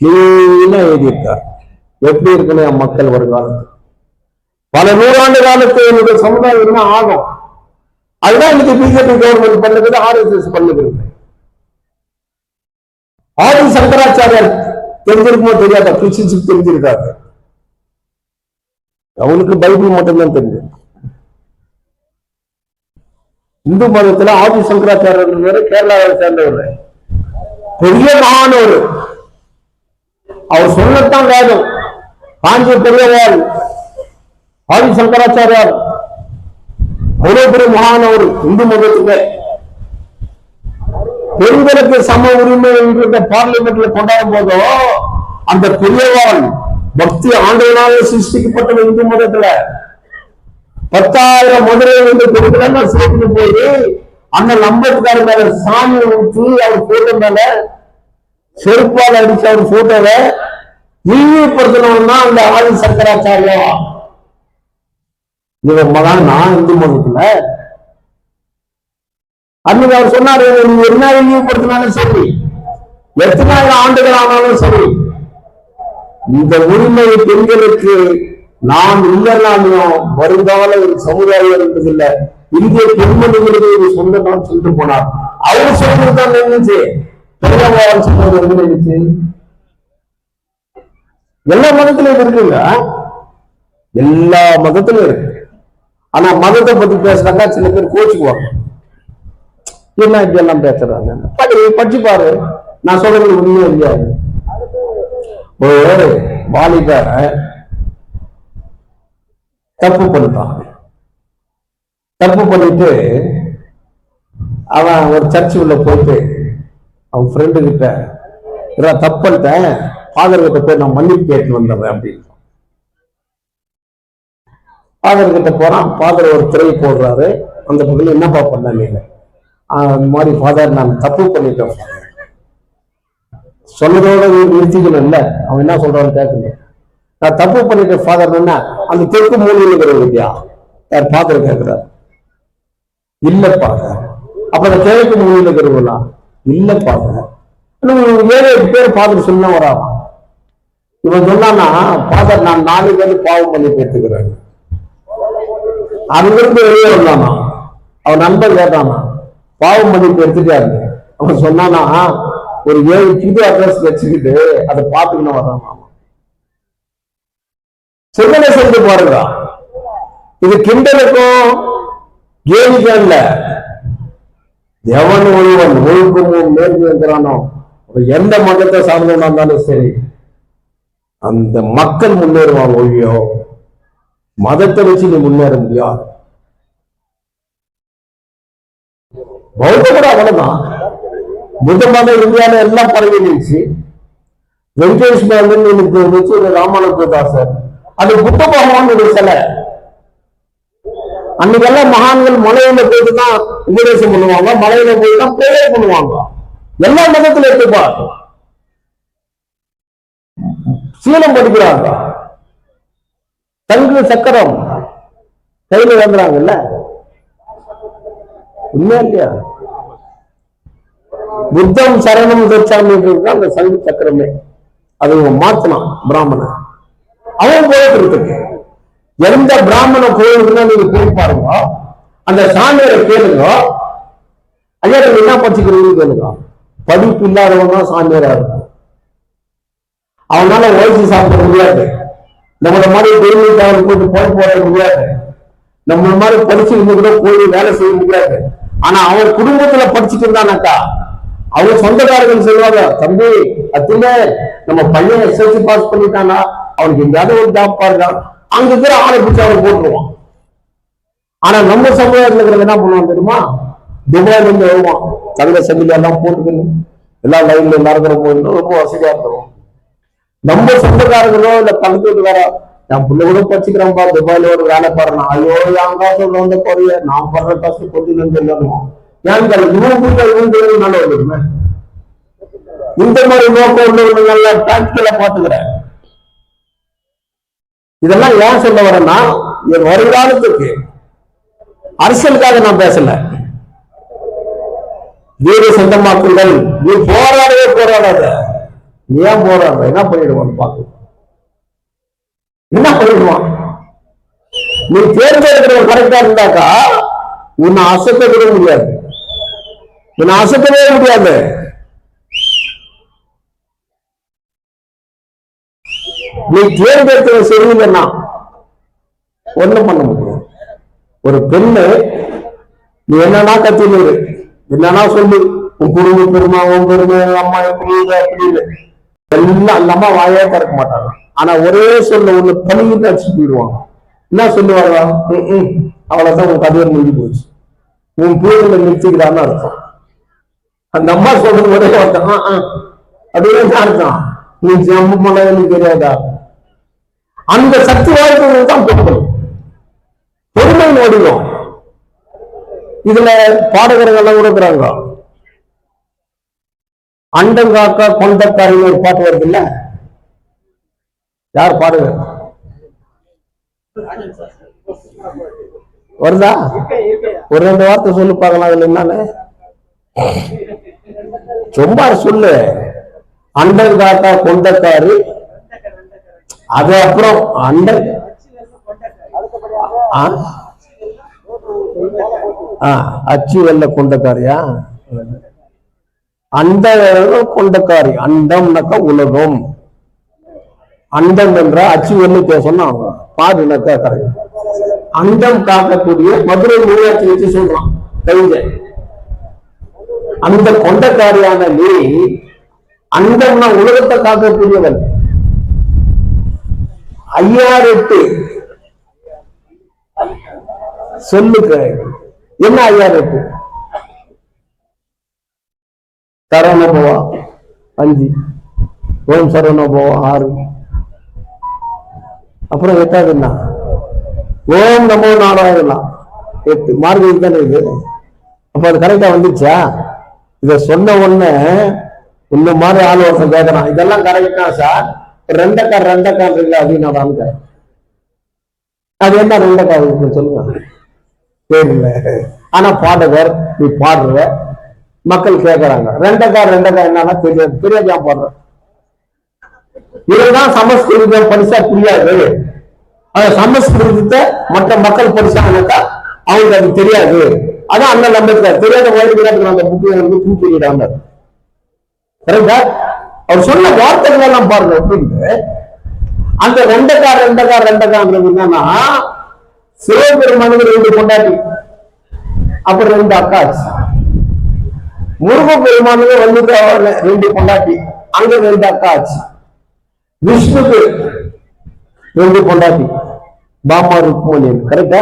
கிளீனா எழுதியிருக்கார். எப்படி இருக்கணும் மக்கள் வருங்காலத்து, பல 100 ஆண்டு காலத்து என்னுடைய சமுதாயம் என்ன ஆகும். அதுதான் இன்னைக்கு பிஜேபி கவர்மெண்ட் பண்ணுறது, RSS பண்ணுகிறது. ஆதி சங்கராச்சாரியர் தெரிஞ்சிருக்குமோ தெரியாத? கிறிஸ்டின்ஸுக்கு தெரிஞ்சிருக்காரு. அவனுக்கு பைபிள் மட்டும்தான் தெரிஞ்சு. இந்து மதத்துல ஆதி சங்கராச்சாரியர் கேரளாவை சேர்ந்தவர், பெரிய மகானவர். அவர் சொல்லத்தான் வேதம். காஞ்சி பெரியவர் ஆதி சங்கராச்சாரியார் அவ்வளவு பெரிய மகானவர். இந்து மதத்துக்கு பெண்களுக்கு சம உரிமை என்ற பார்லிமெண்ட்ல கொண்டாடும் போதோ அந்த பெரியவாள் பக்தி ஆண்டவனாக சிருஷ்டிக்கப்பட்ட இந்து மதத்துல 10,000 மதுரை வந்து பெண்கள் சேர்த்து போய் அண்ணன் அம்பேத்கர் மேல சாமி ஊற்றி அவர் போட்டோ மேல செருப்பால் அடிச்ச அவர் போட்டோவை இழிவுபடுத்தணும்னா அந்த ஆதி சங்கராச்சாரியா. இவர் மகன் நான் இந்து மதத்துல அன்னைக்கு அவர் சொன்னாரு, நீ என்ன இழிவுபடுத்தினாலும் சரி, எத்தனை ஆண்டுகள் ஆனாலும் சரி, இந்த உரிமை பெண்களுக்கு நாம் இல்லைன்னாலும் வருங்கால ஒரு சமுதாயம் இருந்ததில்லை. இந்திய பெண்மணிகளுக்கு ஒரு சொந்த நாள் சொல்லிட்டு போனார். அவர் சொல்றதுதான் நினைச்சு பெரியவாள் சொல்றது வந்து நினைச்சு. எல்லா மதத்திலும் இருக்குங்க, எல்லா மதத்திலும் இருக்கு. ஆனா மதத்தை பத்தி பேசுறாங்க, சில பேர் கோச்சுக்குவாங்க. என்ன இப்படி எல்லாம் பேசுறாங்க? படிச்சு பாரு, நான் சொல்றது உண்மையா இல்லையா? ஒரு வாலிப தப்பு பண்ணிட்டான். தப்பு பண்ணிட்டு அவன் ஒரு சர்ச்சு உள்ள போயிட்டு அவன் ஃப்ரெண்டு கிட்ட, தப்பு பண்ணிட்டேன், ஃபாதர் கிட்ட போய் நான் மன்னிப்பு கேட்டு வந்துடுறேன் அப்படின்னு. ஃபாதர் கிட்ட போறான். ஃபாதர் ஒரு திரை போடுறாரு. அந்த பகுதியில் என்னப்பா பண்ண நீங்க? அந்த மாதிரி ஃபாதர் நான் தப்பு பண்ணிட்டேன். சொன்னதோட நிறுத்திக்கணும் இல்ல, அவன் என்ன சொல்றான்னு கேட்கணும். நான் தப்பு பண்ணிட்டேன் ஃபாதர், அந்த தெற்கு மூலையில் இருக்கிற யார் ஃபாதர் கேட்கிறார், இல்ல ஃபாதர். அப்ப அந்த கிழக்கு மூலையில் இருக்கிறவங்களா, இல்ல ஃபாதர். 7-8 பேர் ஃபாதர் சொன்னா வராமா. இவன் சொன்னானா, ஃபாதர் நான் 4 பேர் பாவம் பண்ணி பேத்துக்கிறேன். அங்கிருந்து வெளியே வந்தானா, அவன் நண்பர் கேட்டானா, பாவம் பண்ணி எடுத்துட்டாரு. அவன் சொன்னானா, ஒரு 7 புது அட்ரஸ் வச்சுக்கிட்டு அதை பார்த்துக்கணும் வர்றான். சிந்தனை செஞ்சு பாருங்க. இது கிண்டலுக்கும் கேலிக்கும் இல்ல. எவன் ஒருவன் ஒழுக்கமும் நேர்மை இருக்கிறானோ, எந்த மதத்தை சார்ந்தவனா இருந்தாலும் சரி, அந்த மக்கள் முன்னேறுவாங்க ஒழியோ மதத்தை வச்சு நீ முன்னேற முடியாது. பௌத்த கூட அவ்வளவுதான். புத்த மதம் இந்தியாவில எல்லாம் பரவி இருந்துச்சு. வெங்கடேஷ் வச்சு ஒரு ராமானுஜதாசர், அது புத்த பகவான் ஒரு சிலை. அன்னைக்கெல்லாம் மகான்கள் மலையில போயிட்டு தான் உபதேசம் பண்ணுவாங்க, மலையில போய் தான் பிரேயர் பண்ணுவாங்க. எல்லா மதத்துல எடுத்துப்பா, சீலம் படிக்கிறாங்க, தங்கு சக்கரம் கையில வந்துறாங்கல்ல, உண்மையா இல்லையா? புத்தம் சரணம் தச்சாமி அந்த சங்கு சக்கரமே அது மாத்தலாம் பிராமணன். அவன் போயிட்டு எந்த பிராமண கோயிலுக்குன்னா நீங்க போய் பாருங்க, அந்த சாமியாரை கேளுங்க, ஐயா நீங்க என்ன படிச்சுக்கிறீங்கன்னு கேளுங்க. படிப்பு இல்லாதவங்க தான் சாமியாரா இருக்கும். அவனால உழைச்சி சாப்பிட முடியாது. நம்மள மாதிரி டெய்லி டவர் போட்டு போட முடியாது. நம்மள மாதிரி படிச்சு இருந்து கூட போய் வேலை செய்ய முடியாது. ஆனா அவன் குடும்பத்துல படிச்சுட்டு இருந்தானாக்கா, அவங்க சொந்தக்காரர்கள் சொல்லுவாங்க, தம்பி அத்துமே நம்ம பையன் எஸ்எல்சி பாஸ் பண்ணிட்டானா, அவனுக்கு எங்கேயாவது ஒரு ஜாப் பாருங்க, அங்க இருக்கிற ஆளை பிடிச்சி அவனை போட்டுருவான். ஆனா நம்ம சமுதாயத்துல இருக்கிறது என்ன பண்ணுவான் தெரியுமா? துபாயில இருந்து வருவான், தங்க சங்கிலி எல்லாம் போட்டுக்கணும், எல்லா லைன்ல எல்லாருக்கிற போயிடும், ரொம்ப வசதியா இருக்கிறோம். நம்ம சொந்தக்காரங்களோ இல்ல பக்கத்து வீட்டுக்காரோ, என் பிள்ளை கூட படிச்சுக்கிறேன்பா, துபாயில ஒரு வேலை பாருனா, ஐயோ என் காசு வந்த குறைய நான் படுற காசு கொஞ்சம் சொல்லணும். ஏன் இவங்க நல்ல வருதுமே. இந்த மாதிரி நோக்கம் உள்ளவங்க நல்லா பிராக்டிகலா பாத்துக்கிறேன். இதெல்லாம் ஏன் சொல்ல வரேன்னா, என் வருங்காலத்துக்கு அரசியலுக்காக நான் பேசல. வீடு சொந்தமாக்குங்கள், நீ போராடவே போராடாத. ஏன் போராடுற? என்ன பண்ணிடுவான் பாக்க, என்ன பண்ணிடுவான்? நீ தேர்ந்தெடுக்கிறவன் கரெக்டா இருந்தாக்கா உன்னை அசத்த கூட முடியாது, உன்னை அசத்தவே முடியாது. நீ தேர்ந்தெடுத்த சரியில்லைன்னா ஒண்ணும் பண்ண முடியாது. ஒரு பெண்ணு நீ என்னன்னா கத்தினு, என்னன்னா சொல்லு, உன் குடும்ப பெருமை, உன் பெருமை, அம்மா எப்படி அப்படின்னு எல்லாம் அந்த அம்மா வாயே திறக்க மாட்டாங்க. ஆனா ஒரே சொல்ல ஒண்ணு பணின்னு அடிச்சு போயிடுவாங்க. என்ன சொல்லுவாங்க? அவ்வளவுதான், உன் கதையை முடிஞ்சு போச்சு, உன் பிள்ளைகளை நிறுத்திக்கிறான்னு அர்த்தம். அந்த அம்மா சொல்றது ஒரே அர்த்தம், அப்படின்னு அர்த்தம். நீ ஜம்மு பண்ண எனக்கு தெரியாதா? அந்த சக்தி வாய்ப்புகள் தான் பெண்கள் பெருமை வடிவம். இதுல பாடகர்கள் கொடுக்குறாங்க. அண்டங்காக்கா கொண்டக்காரின்னு ஒரு பாட்டு வருது இல்ல, யார் பாடுங்க? வருதா? ஒரு 2 வார்த்தை சொல்லு பார்க்கலாம். அதுல என்னன்னு ரொம்ப சொல்லு. அண்டங்காக்கா கொண்டக்காரி, அது அப்புறம் அச்சு வெள்ள கொண்டக்காரியா? அண்ட கொண்டக்காரி. அண்டம்னாக்கா உலகம், அண்டம் என்ற அச்சு வெள்ளு சொன்னா பாதுனாக்கா கரெக்ட். அண்டம் காக்கக்கூடிய மதுரை மீனாட்சி வச்சு சொல்றான் கவிதை. அந்த கொண்டக்காரியான நீ அண்டம்னா உலகத்தை காக்கக்கூடியவன். 5008 சொல்லுக்கு என்ன 5008? சரவண போவா 5, ஓம் சரவண போவா 6, அப்புறம் 8வது என்ன? ஓம் நமோ நாராயணம் 8. மார்கழி தானே இது. அப்ப அது கரெக்டா வந்துச்சா? இத சொன்ன உடனே இந்த மாதிரி ஆலோசனை கேட்கறான், இதெல்லாம் கரெக்டா சார்? ரெண்டக்கான்றீங்களா அப்படின்னு அது என்ன ரெண்டக்கா சொல்லுங்க தெரியல. ஆனா பாடகர் நீ பாடுற மக்கள் கேட்கறாங்க ரெண்டக்கா என்னன்னா தெரியாது தெரியாதா பாடுற. இதுதான் சமஸ்கிருதம் படிச்சா புரியாது. சமஸ்கிருதத்தை மற்ற மக்கள் படிச்சாங்கன்னாக்கா அவங்களுக்கு அது தெரியாது. அதான் அண்ணன் நம்பிக்கை தெரியாத வாழ்க்கை அந்த புக்கு தூக்கிடாங்க. கரெக்டா? அவர் சொன்ன வார்த்தைகள் எல்லாம் பாருங்க அப்படின்னு. அந்த ரெண்டக்கான்றது என்னன்னா சிவபெருமானுக்கு 2 பொண்டாட்டி, அப்புறம் 2 அக்காச்சு. முருக பெருமானுக்கு வந்து 2 பொண்டாட்டி, அங்க 2 அக்காச்சு. விஷ்ணுக்கு 2 பொண்டாட்டி, பாமா ருக்மணி. கரெக்டா?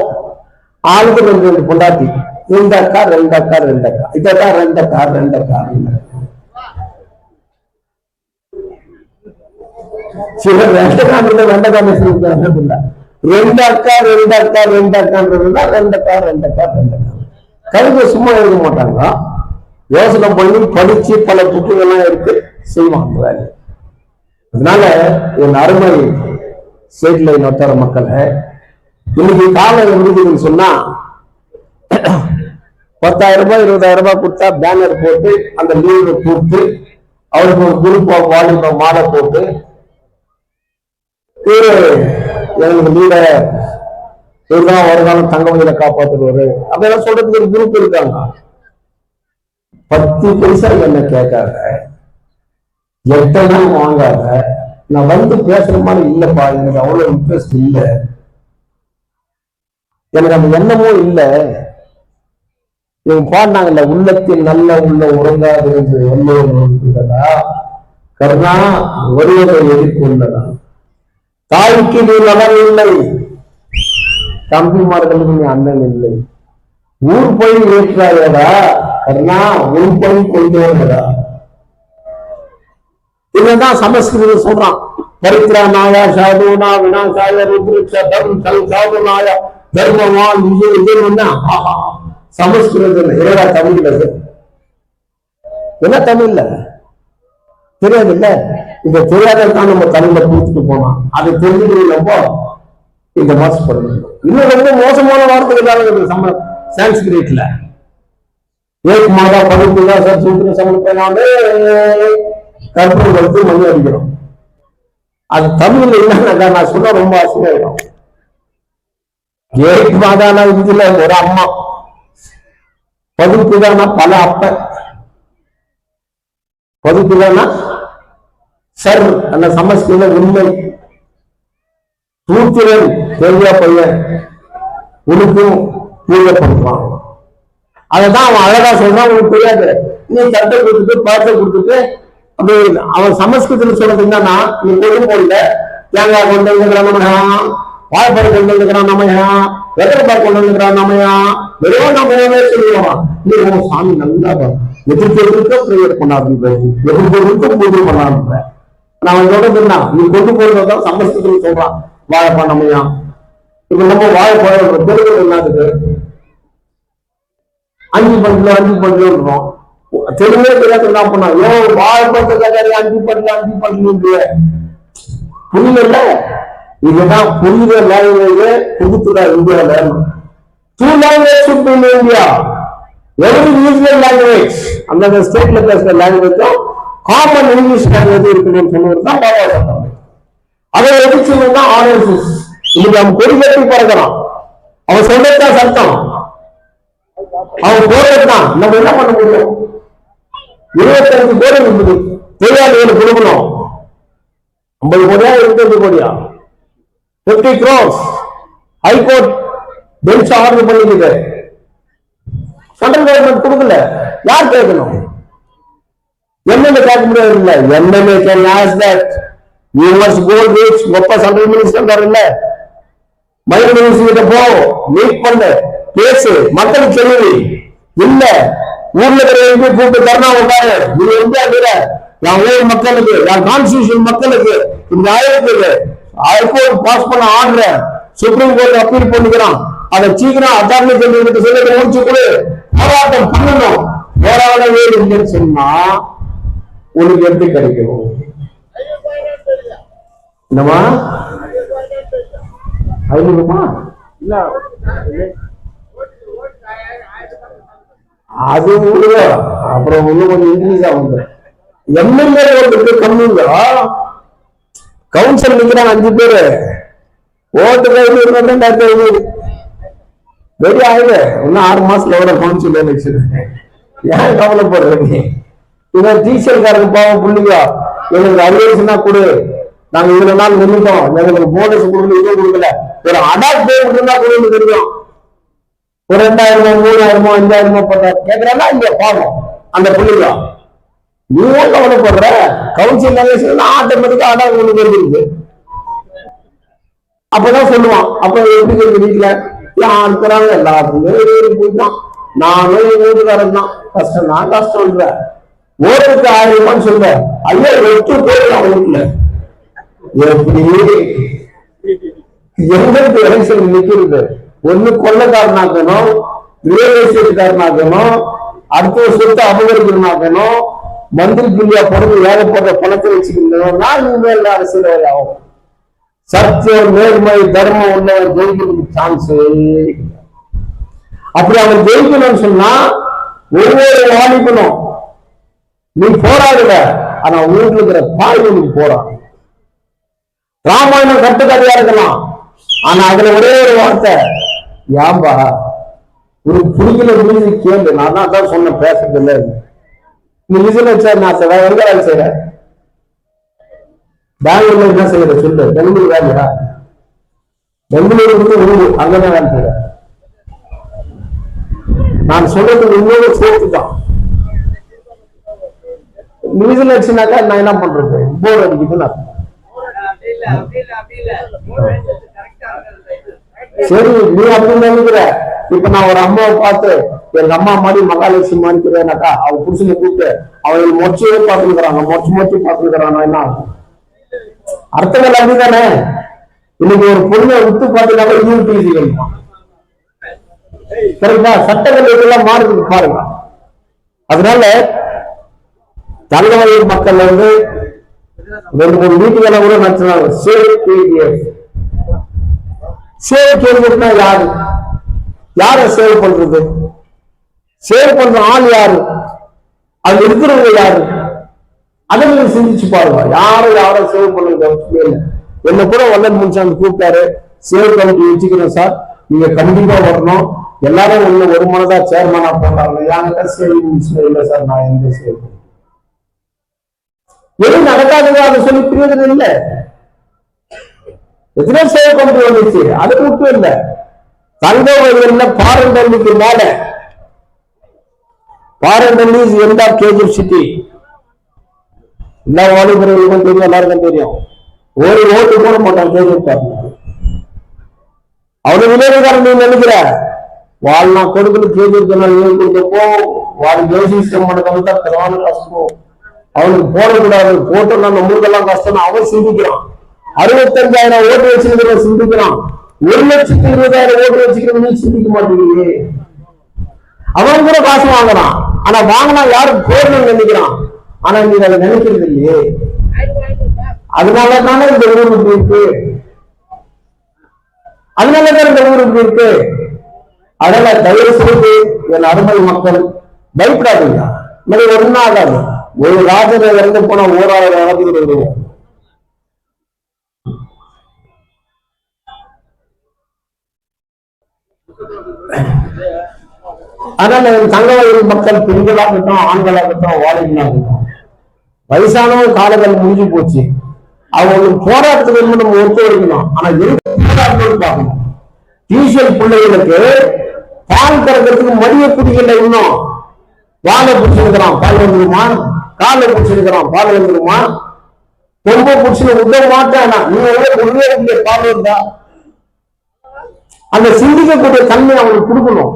ஆளுக்கு 2 பொண்டாட்டி, 2 அக்கா. இதான் 2 அக்கா. சிலர் ரெண்டக்கான்றது கருத்து சும்மா எழுத மாட்டாங்க. யோசனை பண்ணி படிச்சு பல புக்குகள்லாம் எடுத்து செய்வாங்க வேலை. அதனால என் அருமை ஸ்டேட் லைன் ஒத்தர மக்களை இன்னைக்கு காலை விருதுன்னு சொன்னா 10,000 ரூபாய் 20,000 ரூபாய் கொடுத்தா பேனர் போட்டு அந்த லீவு கொடுத்து அவருக்கு ஒரு குரூப் ஆஃப் வாலிப மாலை போட்டு எங்களுக்கு லீடர் இவர்தான் வருகாலம் தங்க வகையில காப்பாற்றுவாரு அப்படியெல்லாம் சொல்றதுக்கு ஒரு குரூப் இருக்காங்க. 10 பைசா என்ன கேட்காத, 8 வாங்காத. நான் வந்து பேசுற மாதிரி இல்லப்பா, எனக்கு அவ்வளவு இன்ட்ரெஸ்ட் இல்லை, எனக்கு அந்த எண்ணமும் இல்லை. இவங்க பாடினாங்கல்ல, உள்ளத்தில் நல்ல உள்ள உறங்காது என்று எல்லோருடா கருணா ஒருவரை எதிர்கொள்ளதா. தாய்க்கு நீ நலன் இல்லை, தம்பிமார்களுக்கு நீ அண்ணன் இல்லை. ஊர் போய் ஏற்றாயடா கருணா, ஊர் போய் கொண்டு வரடா. இதுதான் சமஸ்கிருதம் சொல்றான். பரித்ரா நாயா சாதுனா வினாசாய ருத்ருட்ச தர்ம சல் சாதுனாயா தர்மவான் இது சமஸ்கிருதம். ஏடா தமிழ்ல என்ன தமிழ்ல தெரியாது இல்ல. இந்த தெரியாதான் நம்ம தமிழ்ல கொடுத்துட்டு போனோம். அதை தெரிஞ்சுக்கிறப்போ இந்த மாசம் பண்ணணும். இன்னும் ரொம்ப மோசமான வார்த்தைகள் சான்ஸ்கிரிட்ல ஏக் மாதா படுத்துதா சார் சூத்திர சமர்ப்பணாலே கற்பனை கொடுத்து மணி அடிக்கிறோம். அது தமிழ்ல என்னன்னா நான் சொன்னா ரொம்ப ஆசையாயிடும். ஏக் மாதானா இதுல ஒரு அம்மா, பதுக்குதானா பல அப்ப, பதுக்குதானா சர் அந்த சமஸ்கிருத உண்மை. தூத்திரன் தெரியா பையன் உனக்கும் பூஜைப்படுத்துவான். அதான் அவன் அழகா சொல்றான். உனக்கு தெரியாது, நீ தட்டை கொடுத்துட்டு பழத்தை கொடுத்துட்டு அப்படி. அவன் சமஸ்கிருதத்துல சொல்றது என்னன்னா, நீ கொண்டு போடல தேங்காய் கொண்டு வந்துக்கிறான் நம்மையா, வாழைப்பழம் கொண்டு வந்துக்கிறான் நம்மையா, வெத்தலைப்பாய் கொண்டு வந்துக்கிறான் நம்மையா, வெறும் நம்மையாவே சொல்லுவான். நீ சாமி நல்லா எதிர்க்க பிரேயர் பண்ணாருன்ற, எதிர்க்க பூஜை பண்ணாருன்ற. நான் சொல்றதுன்னா நீ கொண்டு போறதான் சமஸ்கிருதத்துல சொல்றான். வாழைப்பழம் நம்மையா. இப்ப நம்ம வாழைப்பழம் தெலுங்கு என்னதுக்கு 5 பண்றோம். தெலுங்கே தெரியாது என்ன பண்ணா, வாழைப்பழத்துக்காக 5 பண்ணு புரியல. இதுதான் புரியுத லாங்குவேஜ் புதுத்துடா இந்தியாவில. 2 languages should be in India. Every regional language, அந்த ஸ்டேட்ல பேசுற லாங்குவேஜும் காமன் இங்கிலீஷ் லாங்குவேஜ் இருக்குன்னு சொன்னதுதான் பாபா சொல்றாங்க. அதை எதிர்த்துதான் RSS. இன்னைக்கு அவன் கொடி கட்டி பறக்கிறான். அவன் சொல்றதுதான் சட்டம், அவன் போறதுதான். நம்ம என்ன பண்ண முடியும்? 25 கோடி இருக்குது, தெரியாதவர்கள் கொடுக்கணும். 50 கோடியா 25 கோடியா 50 crores ஹைகோர்ட் பெஞ்ச் ஆர்டர் பண்ணிக்கிட்டு சென்ட்ரல் கவர்மெண்ட் கொடுக்கல. யார் கேட்கணும்? எம்எல்ஏ கேட்க முடியாது இல்ல. MLA can ask that. You must go reach கொப்ப சென்ட்ரல் மினிஸ்டர் இல்ல, மைண்ட் மினிஸ்டர் கிட்ட போ, மீட் பண்ணு, பேசு, மக்களுக்கு தெரியுது இல்ல. ஊர்ல இருக்கிற கூப்பிட்டு தரணா உட்காரு. இது இந்தியா இல்ல, என் ஊர் மக்களுக்கு, என் கான்ஸ்டிடியூஷன் மக்களுக்கு இந்த ஹைகோர்ட் பாஸ் பண்ண ஆர்டர் சுப்ரீம் கோர்ட் அப்பீல் பண்ணிக்கிறான். அதை சீக்கிரம் அத்தாரிட்டி ஜெனரல் சொல்லி முடிச்சு கொடு, போராட்டம் பண்ணணும். போராடவே இல்லைன்னு சொன்னா உனக்கு எப்படி கிடைக்கும்? என்னமா 500 அது அப்புறம் இன்னும் கொஞ்சம் இன்க்ரீஸ் ஆகும். எம்எல்ஏ ஓட்டுக்கு கம்மிங்க. கவுன்சில் நிக்கிறாங்க 5 பேரு, ஓட்டுக்கு 500 வெறி ஆகுது. இன்னும் 6 மாசத்துல எவ்வளவு கவுன்சில் எலெக்ஷன்? ஏன் கவலைப்படுறீங்க? இவன் டீச்சர்காரங்க பாவம் புள்ளிங்க, எங்களுக்கு அட்வைஸ்னா கொடு, நாங்க இவ்வளவு நாள் நின்றுட்டோம், எங்களுக்கு போனஸ் கொடுக்கல, இதுவும் கொடுக்கல, ஒரு அடாப்ட் பேமெண்ட் இருந்தா கொடுன்னு தெரியும். ஒரு 2000 3000 5000 10,000 கேட்கறாங்க இங்க பாவம் அந்த புள்ளிங்க. நீ கவலைப்படுற? கவுன்சில் எலெக்ஷன் ஆட்டோமேட்டிக்கா அடாப்ட் ஒண்ணு தெரிஞ்சிருக்கு. அப்பதான் சொல்லுவான், அப்ப எப்படி இருக்கு வீட்டுல யாருக்குறாங்க எல்லாத்துக்கும் போயிட்டான். நானும் எங்க வீட்டுக்காரன் தான், கஷ்டம் தான் கஷ்டம் இல்ல, ஓட்டுக்கு 1000 ரூபான்னு சொல்ல, ஐயா 8 பேர் அவன் வீட்டுல எப்படி எங்களுக்கு எலெக்ஷன் நிக்கிறது? ஒண்ணு கொள்ளக்காரனாக்கணும், ரியல் எஸ்டேட்காரனாக்கணும், அடுத்த சொத்தை அபகரிக்கணும்னாக்கணும், மந்திரி புள்ளியா பிறகு ஏகப்பட்ட பணத்தை வச்சுக்கணும்னா இனிமேல் அரசியல் ஆகும். சத்தியம் நேர்மை தர்மம் உள்ளவர் ஜெயிக்கிறதுக்கு சான்ஸ். அப்படி அவன் ஜெயிக்கணும்னு சொன்னா ஒவ்வொரு வாலிபனும் நீ போராடுற, ஆனா ஊர்ல இருக்கிற பாய்களுக்கு போராடு. ராமாயணம் கட்டுக்கதையா இருக்கலாம், ஆனா அதுல ஒரே ஒரு வார்த்தை, ஏன்பா உனக்கு பிடிக்கல புரிஞ்சு கேளு. நான் தான் சொன்ன பேசுறது இல்லை, நீ விசில் வச்சா நான் எங்க வேலை செய்யற? பெங்களூர்ல என்ன செய்யற சொல்லு? பெங்களூர் வேலையா? பெங்களூருக்கு ஊரு, அங்கதான் வேலை செய்யற. நான் சொல்றது இன்னொரு சேர்த்துதான். விசில் வச்சுனாக்கா நான் என்ன பண்றது? போர் அடிக்குதுன்னு அர்த்தம். சரி, நீ அப்படின்னு நினைக்கிற. இப்ப நான் ஒரு அம்மாவை பார்த்து எங்க அம்மா மாதிரி மகாலட்சுமி மாணிக்கிறேனாக்கா, அவ புருஷனை கூப்பிட்டு அவங்க மொச்சையே பார்த்துக்கிறாங்க, மொச்சு பார்த்துக்கிறாங்க, என்ன அர்த்தங்கள் அப்படித்தானே? இன்னைக்கு ஒரு பொண்ணை விட்டு பார்த்தீங்கன்னா யூபிசி வைப்பான். சரிங்களா? சட்டங்கள் இதெல்லாம் மாறுது பாருங்க. அதனால தங்கமயில் மக்கள் 2-3 வீட்டுகளை கூட நடத்தினாங்க. சேவ் கேள்வினா யாரு? யார சேவ் பண்றது? சேவ் பண்ற ஆள் யாரு? அது இருக்கிறவங்க யாரு? அதை நீங்க சிந்திச்சு பாருங்க. யாரும் சேவ் பண்ணுங்க. என்ன கூட வல்லன் முன்சாமி கூப்பிட்டாரு, சேவ் கமிட்டி வச்சுக்கிறோம் சார், நீங்க கண்டிப்பா வரணும், எல்லாரும் ஒரு மனதா சேர்மனா போட்டாங்க. என்கிட்ட சேவிங் மிஷின் இல்லை சார், நான் எந்த சேவ் எது நடக்காதுங்க அதை சொல்லி பிரயோஜனம் இல்லை. எத்தனை சேவ் கமிட்டி வந்துச்சு, அது மட்டும் இல்ல. தங்கமயில பாரண்டல்லிக்கு மேல, Parandahalli is end of KGF city. எல்லா வாலிபர்களுக்கும் தெரியும், எல்லாருக்கும் தெரியும். ஒரு ஓட்டு போட மாட்டான் கேஜிஎஃப் காரனுக்கு. அவரு விளைவுகாரன் நீ நினைக்கிற வாழ்நா கொடுக்கணும் கேஜிஎஃப் கொடுக்கப்போ வாழ் ஜோசிஸ்டம் பண்ணதான் தரவான கஷ்டம். அவனுக்கு போடக்கூடாது, போட்டோம்னா நம்மளுக்கெல்லாம் கஷ்டம். அவன் சிந்திக்கிறான். 65,000 ஓட்டு வச்சுக்கிற சிந்திக்கிறான். 1,20,000 ஓட்டு வச்சுக்கிறது நீ சிந்திக்க மாட்டேங்குது. அவன் கூட காசு வாங்குறான், ஆனா வாங்கினா யாரும் போடணும்னு நினைக்கிறான். ஆனா நீ அதை நினைக்கிறது இல்லையே. அதனாலதானே இந்த ஊர் இப்படி இருக்கு. அதனாலதான் இந்த ஊர் இப்படி இருக்கு. அதனால தயவு செய்து என் அருமை மக்கள் பயப்படாதீங்க. ஒன்னும் ஆகாது. ஒரு ராஜனை இறந்து போன 1000 இடத்துக்கு வருவோம். அதனால தங்கமயில் மக்கள் பெண்களாகட்டும் ஆண்களாகட்டும் வாலிபர்களாகட்டும் வயசானவங்க காலங்கள் முடிஞ்சு போச்சு. அவங்களுக்கு போராட்டத்துக்கு நம்ம ஒத்துழைக்கணும். ஆனா பார்க்கணும். டீசல் பிள்ளைகளுக்கு பால் கறக்கிறதுக்கு மடிய பிடிக்கல. இன்னும் வாழை பிடிச்சிருக்கிறான், பால் வந்துருமா? காலை பிடிச்சிருக்கிறான், பால் வந்துருமா? ரொம்ப பிடிச்சு உதவ மாட்டேன். நீங்க பால் இருந்தா அந்த சிந்திக்கக்கூடிய தன்மை அவங்களுக்கு கொடுக்கணும்.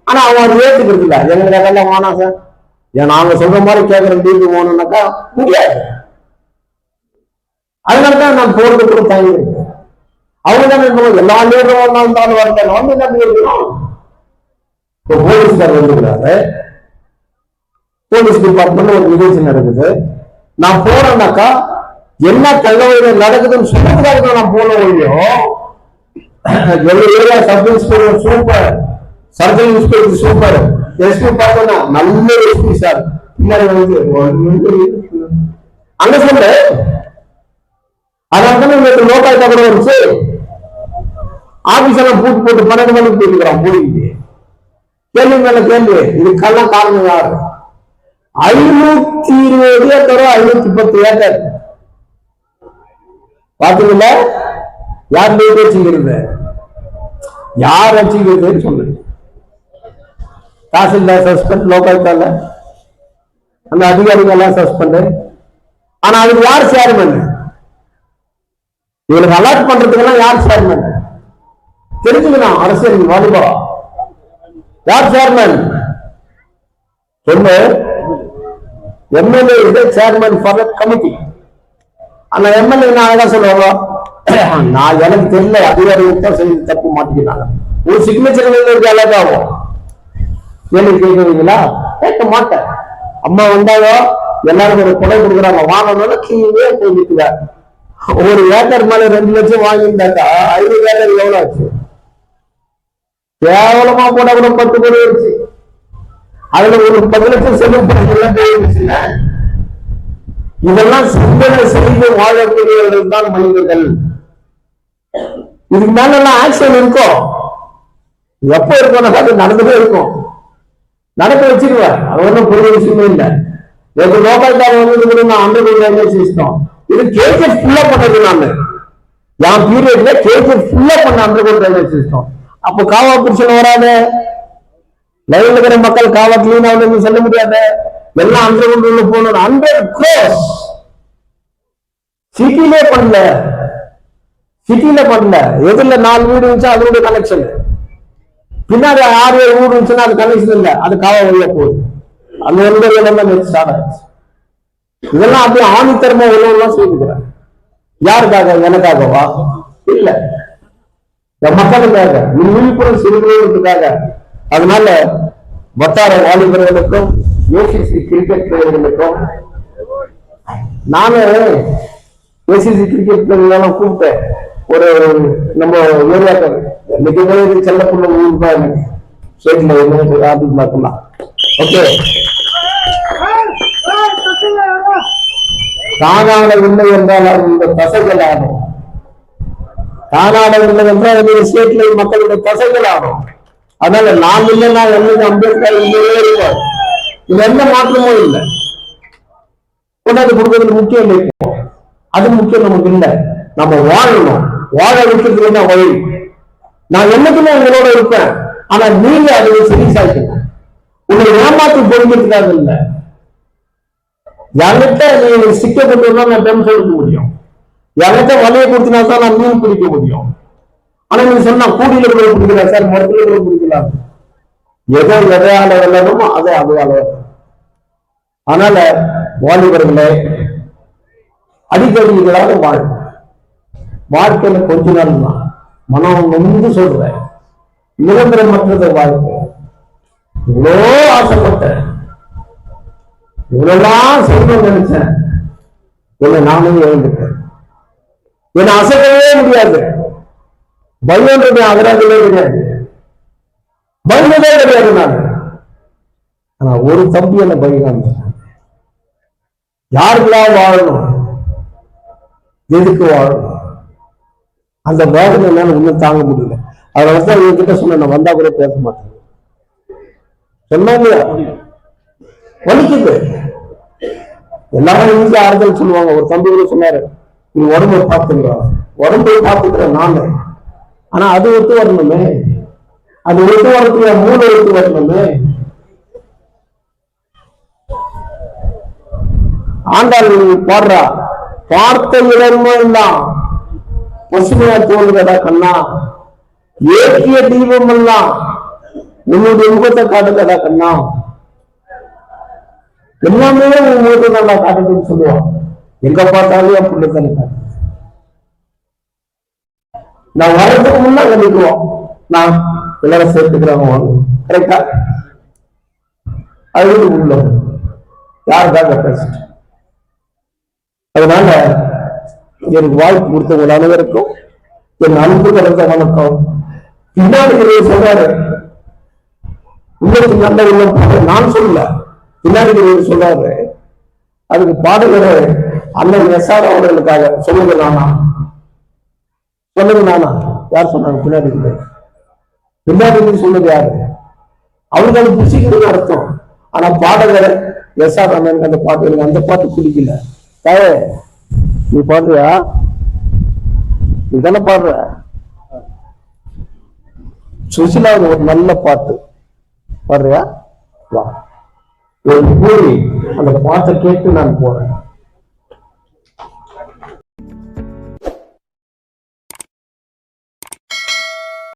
ஆனா அவன் அதை ஏற்றுக்கிறது இல்லை. எங்களுக்கு அதெல்லாம் வேணாம் சார், ஏன் நாங்க சொல்ற மாதிரி கேட்கற வீட்டுக்கு போகணும்னாக்கா முடியாது. அதனாலதான் நான் போறது கூட தயங்கி இருக்கேன். அவங்க தான் எல்லா நேரம் இருந்தாலும் வரல வந்து என்ன பண்ணிருக்கணும். இப்போ போலீஸ்கார் வந்துருக்காரு, போலீஸ் டிபார்ட்மெண்ட் ஒரு நிகழ்ச்சி நடக்குது. நான் போறேன்னாக்கா என்ன தகவல் நடக்குதுன்னு சொல்றதுக்காக நான் போன ஒழியும் area sub inspector super, circle inspector super, SP பார்த்தோம்னா நல்ல எஸ்பி சார் பின்னாடி அங்க சொல்லு. அதனால நேற்று லோக்கால் தகவல் வந்துச்சு, ஆபீஸ் எல்லாம் பூட்டு போட்டு 12 மணிக்கு போயிருக்கிறான் மூடிக்கிட்டு. கேள்வி மேல கேள்வி, இதுக்கெல்லாம் காரணம் யாரு? 520 ஏக்கரோ 510 ஏக்கர் பாத்தீங்களா? யார் வச்சுக்கிறது, யார் வச்சுக்கிறது சொல்லு. தாசில்தார் சஸ்பெண்ட், லோக்கால் அந்த அதிகாரிகள் எல்லாம் சஸ்பெண்ட். ஆனா அதுக்கு யார் சேர்மன்? இவங்களுக்கு அலர்ட் பண்றதுக்கெல்லாம் யார் சேர்மன் தெரிஞ்சுக்கணும். அரசியல் வாலிபா யார் சேர்மன் சொல்லு. MLA chairman for committee. அந்த எம்எல்ஏ நான் அழகா சொல்லுவாங்க, நான் எனக்கு தெரியல, அதிகாரிகள் செய்து தப்பு மாட்டிக்கிறாங்க. ஒரு சிக்னேச்சர் அலர்ட் ஆகும். கேள்வி கேட்குறீங்களா? கேட்க மாட்டேன். அம்மா வந்தாலோ எல்லாரும் ஒரு கொடை கொடுக்குறாங்க, வாங்கணும்னு கீழே போயிருக்குதா. ஒரு ஏக்கர் மேல 2 லட்சம் வாங்கியிருந்தாக்கா 5 ஏக்கர் எவ்வளவு ஆச்சு? கேவலமா போட கூட 10 கோடி வச்சு அதுல ஒரு 10 லட்சம் செலவு. இதெல்லாம் சிந்தனை செய்து வாழக்கூடியவர்கள் தான் மனிதர்கள். இதுக்கு மேல எல்லாம் ஆக்ஷன் இருக்கும். எப்ப இருக்கும்? நடந்துட்டே இருக்கும். நடக்க வச்சிருவேன். அது ஒன்றும் பெரிய விஷயமே இல்லை. ஒரு லோக்கல் கார் வந்து நான் அண்டர் சிஸ்டம் இது கேஜெட் ஃபுல்லா பண்ணது. நான் என் பீரியட்ல கேஜெட் ஃபுல்லா பண்ண அண்டர் ரயில்வே சிஸ்டம். அப்போ காவா பிரச்சனை வராது. லைன்ல இருக்கிற மக்கள் காவா கிளீன் ஆகுதுன்னு சொல்ல முடியாது. எல்லாம் அண்டர் உள்ள போகணும். 100 crores சிட்டிலே பண்ணல. சிட்டில பண்ணல. எதுல 4 வீடு இருந்துச்சா அதோட கனெக்ஷன். பின்னாடி 6-7 வீடு இருந்துச்சுன்னா அது கனெக்ஷன் இல்லை. அது காவா வழியா போகுது. அந்த இதெல்லாம் அப்படியே ஆணித்தரமா உழவுலாம் செய்துக்கிறாங்க. யாருக்காக? எனக்காகவா? இல்ல, மக்களுக்காக, விழிப்புணர்வு சிறுவர்களுக்காக. அதனால வட்டார வாலிபர்களுக்கும் ஏசிசி கிரிக்கெட் பிளேயர்களுக்கும் நானு ஏசிசி கிரிக்கெட் பிளேயர்களெல்லாம் கூப்பிட்டேன். ஒரு நம்ம ஏரியாக்கள் இன்னைக்கு செல்லப்புள்ள ஊர் தான் ஸ்டேட்ல ஆபீஸ் பார்க்கலாம். ஓகே, தானாடவில்லை என்றால் இந்த தசைகள் ஆகும். தானாடவில்லை என்றால் ஸ்டேட்ல மக்களுடைய தசைகள் ஆகும். அதனால நான் இல்லைன்னா என்னது அம்பேத்கர் இல்லையே இருப்பார். இது எந்த மாற்றமும் இல்லை. கொண்டாந்து கொடுக்கறது முக்கியம் இல்லை. அது முக்கியம் நமக்கு இல்லை. நம்ம வாழணும். வாழ வைக்கிறதுக்கு என்ன வழி? நான் என்னைக்குமே உங்களோட இருப்பேன். ஆனா நீங்க அதை சீரியஸ் ஆகிக்கணும். உங்களை ஏமாற்றி பொறுக்கிறதுக்காக இல்லை. என்கிட்ட நீ சிக்கப்பட்டு நான் டைம் சொல்லிக்க முடியும். என்கிட்ட வலையை கொடுத்தினால்தான் நான் மீன் பிடிக்க முடியும். ஆனா நீங்க சொன்னா கூடியில கூட பிடிக்கலாம் சார், மரத்துல கூட பிடிக்கலாம். எதோ எதையால விளையாடுமோ அதை அதையால. அதனால வாலிபர்களே, அடிக்கடிகளாக வாழ்க்கையில கொஞ்ச நாள் தான் மனம் நொந்து சொல்றேன். நிரந்தரமற்றது வாழ்க்கை. இவ்வளோ ஆசைப்பட்டேன், இவ்வளவுதான் செய்யணும்னு நினைச்சேன். என்னை நானே எழுந்துட்டேன். என்னை அசைக்கவே முடியாது. பயன்றது அகராதிலே கிடையாது. பயந்ததே கிடையாது நான். ஆனா ஒரு தம்பி என்ன பயன், யாருக்கெல்லாம் வாழணும், எதுக்கு வாழணும், அந்த வேதனை என்னால இன்னும் தாங்க முடியல. அதனாலதான் என்கிட்ட சொன்ன, நான் வந்தா கூட பேச மாட்டேன் சொன்னாங்க. வலிக்குது. எல்லாரும் ஈஸியா ஆறுதல் சொல்லுவாங்க. ஒரு தம்பி கூட சொன்னாரு, நீ உடம்பை பார்த்துக்கிறான், உடம்பை பார்த்துக்கிறேன் நானு. ஆனா அது ஒத்து வரணுமே. அது ஒத்து வரக்கூடிய மூளை ஒத்து வரணுமே. ஆண்டாள் பாடுறா, பார்த்த இடமெல்லாம் பசுமையா தோன்றுதடா கண்ணா, ஏற்றிய தீபம் எல்லாம் உன்னுடைய முகத்தை காட்டுதடா கண்ணா, எல்லாமே உன் முகத்தை நல்லா காட்டுதுன்னு சொல்லுவான். எங்க பார்த்தாலும் என் பிள்ளைத்தனை காட்டு. நான் வர்றதுக்கு முன்னா கண்டிக்குவோம். நான் எல்லாரும் சேர்த்துக்கிறவங்க கரெக்டா அது உள்ள யாருக்காக பேசிட்டு. அதனால எனக்கு வாய்ப்பு கொடுத்தவங்க அனைவருக்கும் என் அன்பு கலந்த வணக்கம். பின்னாடி சொல்றாரு, உள்ளத்துக்கு நல்ல உள்ளம் நான் சொல்லல, பின்னாடி சொல்றாரு. அதுக்கு பாடுகிற அண்ணன் எஸ்ஆர் அவர்களுக்காக சொல்லுங்க நானா, சொல்லுங்க நானா, யார் சொன்னாங்க? பின்னாடி சொன்னது யாரு? அவங்களுக்கு புசிக்கிறது அர்த்தம். ஆனா பாடகர் எஸ்ஆர் அண்ணனுக்கு அந்த பாட்டு, எனக்கு அந்த பாட்டு பிடிக்கல. தாயே நீ பாடுறியா? நீ தானே பாடுற. சுசிலா ஒரு நல்ல பாட்டு பாடுறியா? வா, கூறி அந்த பாட்டை கேட்டு நான் போறேன்.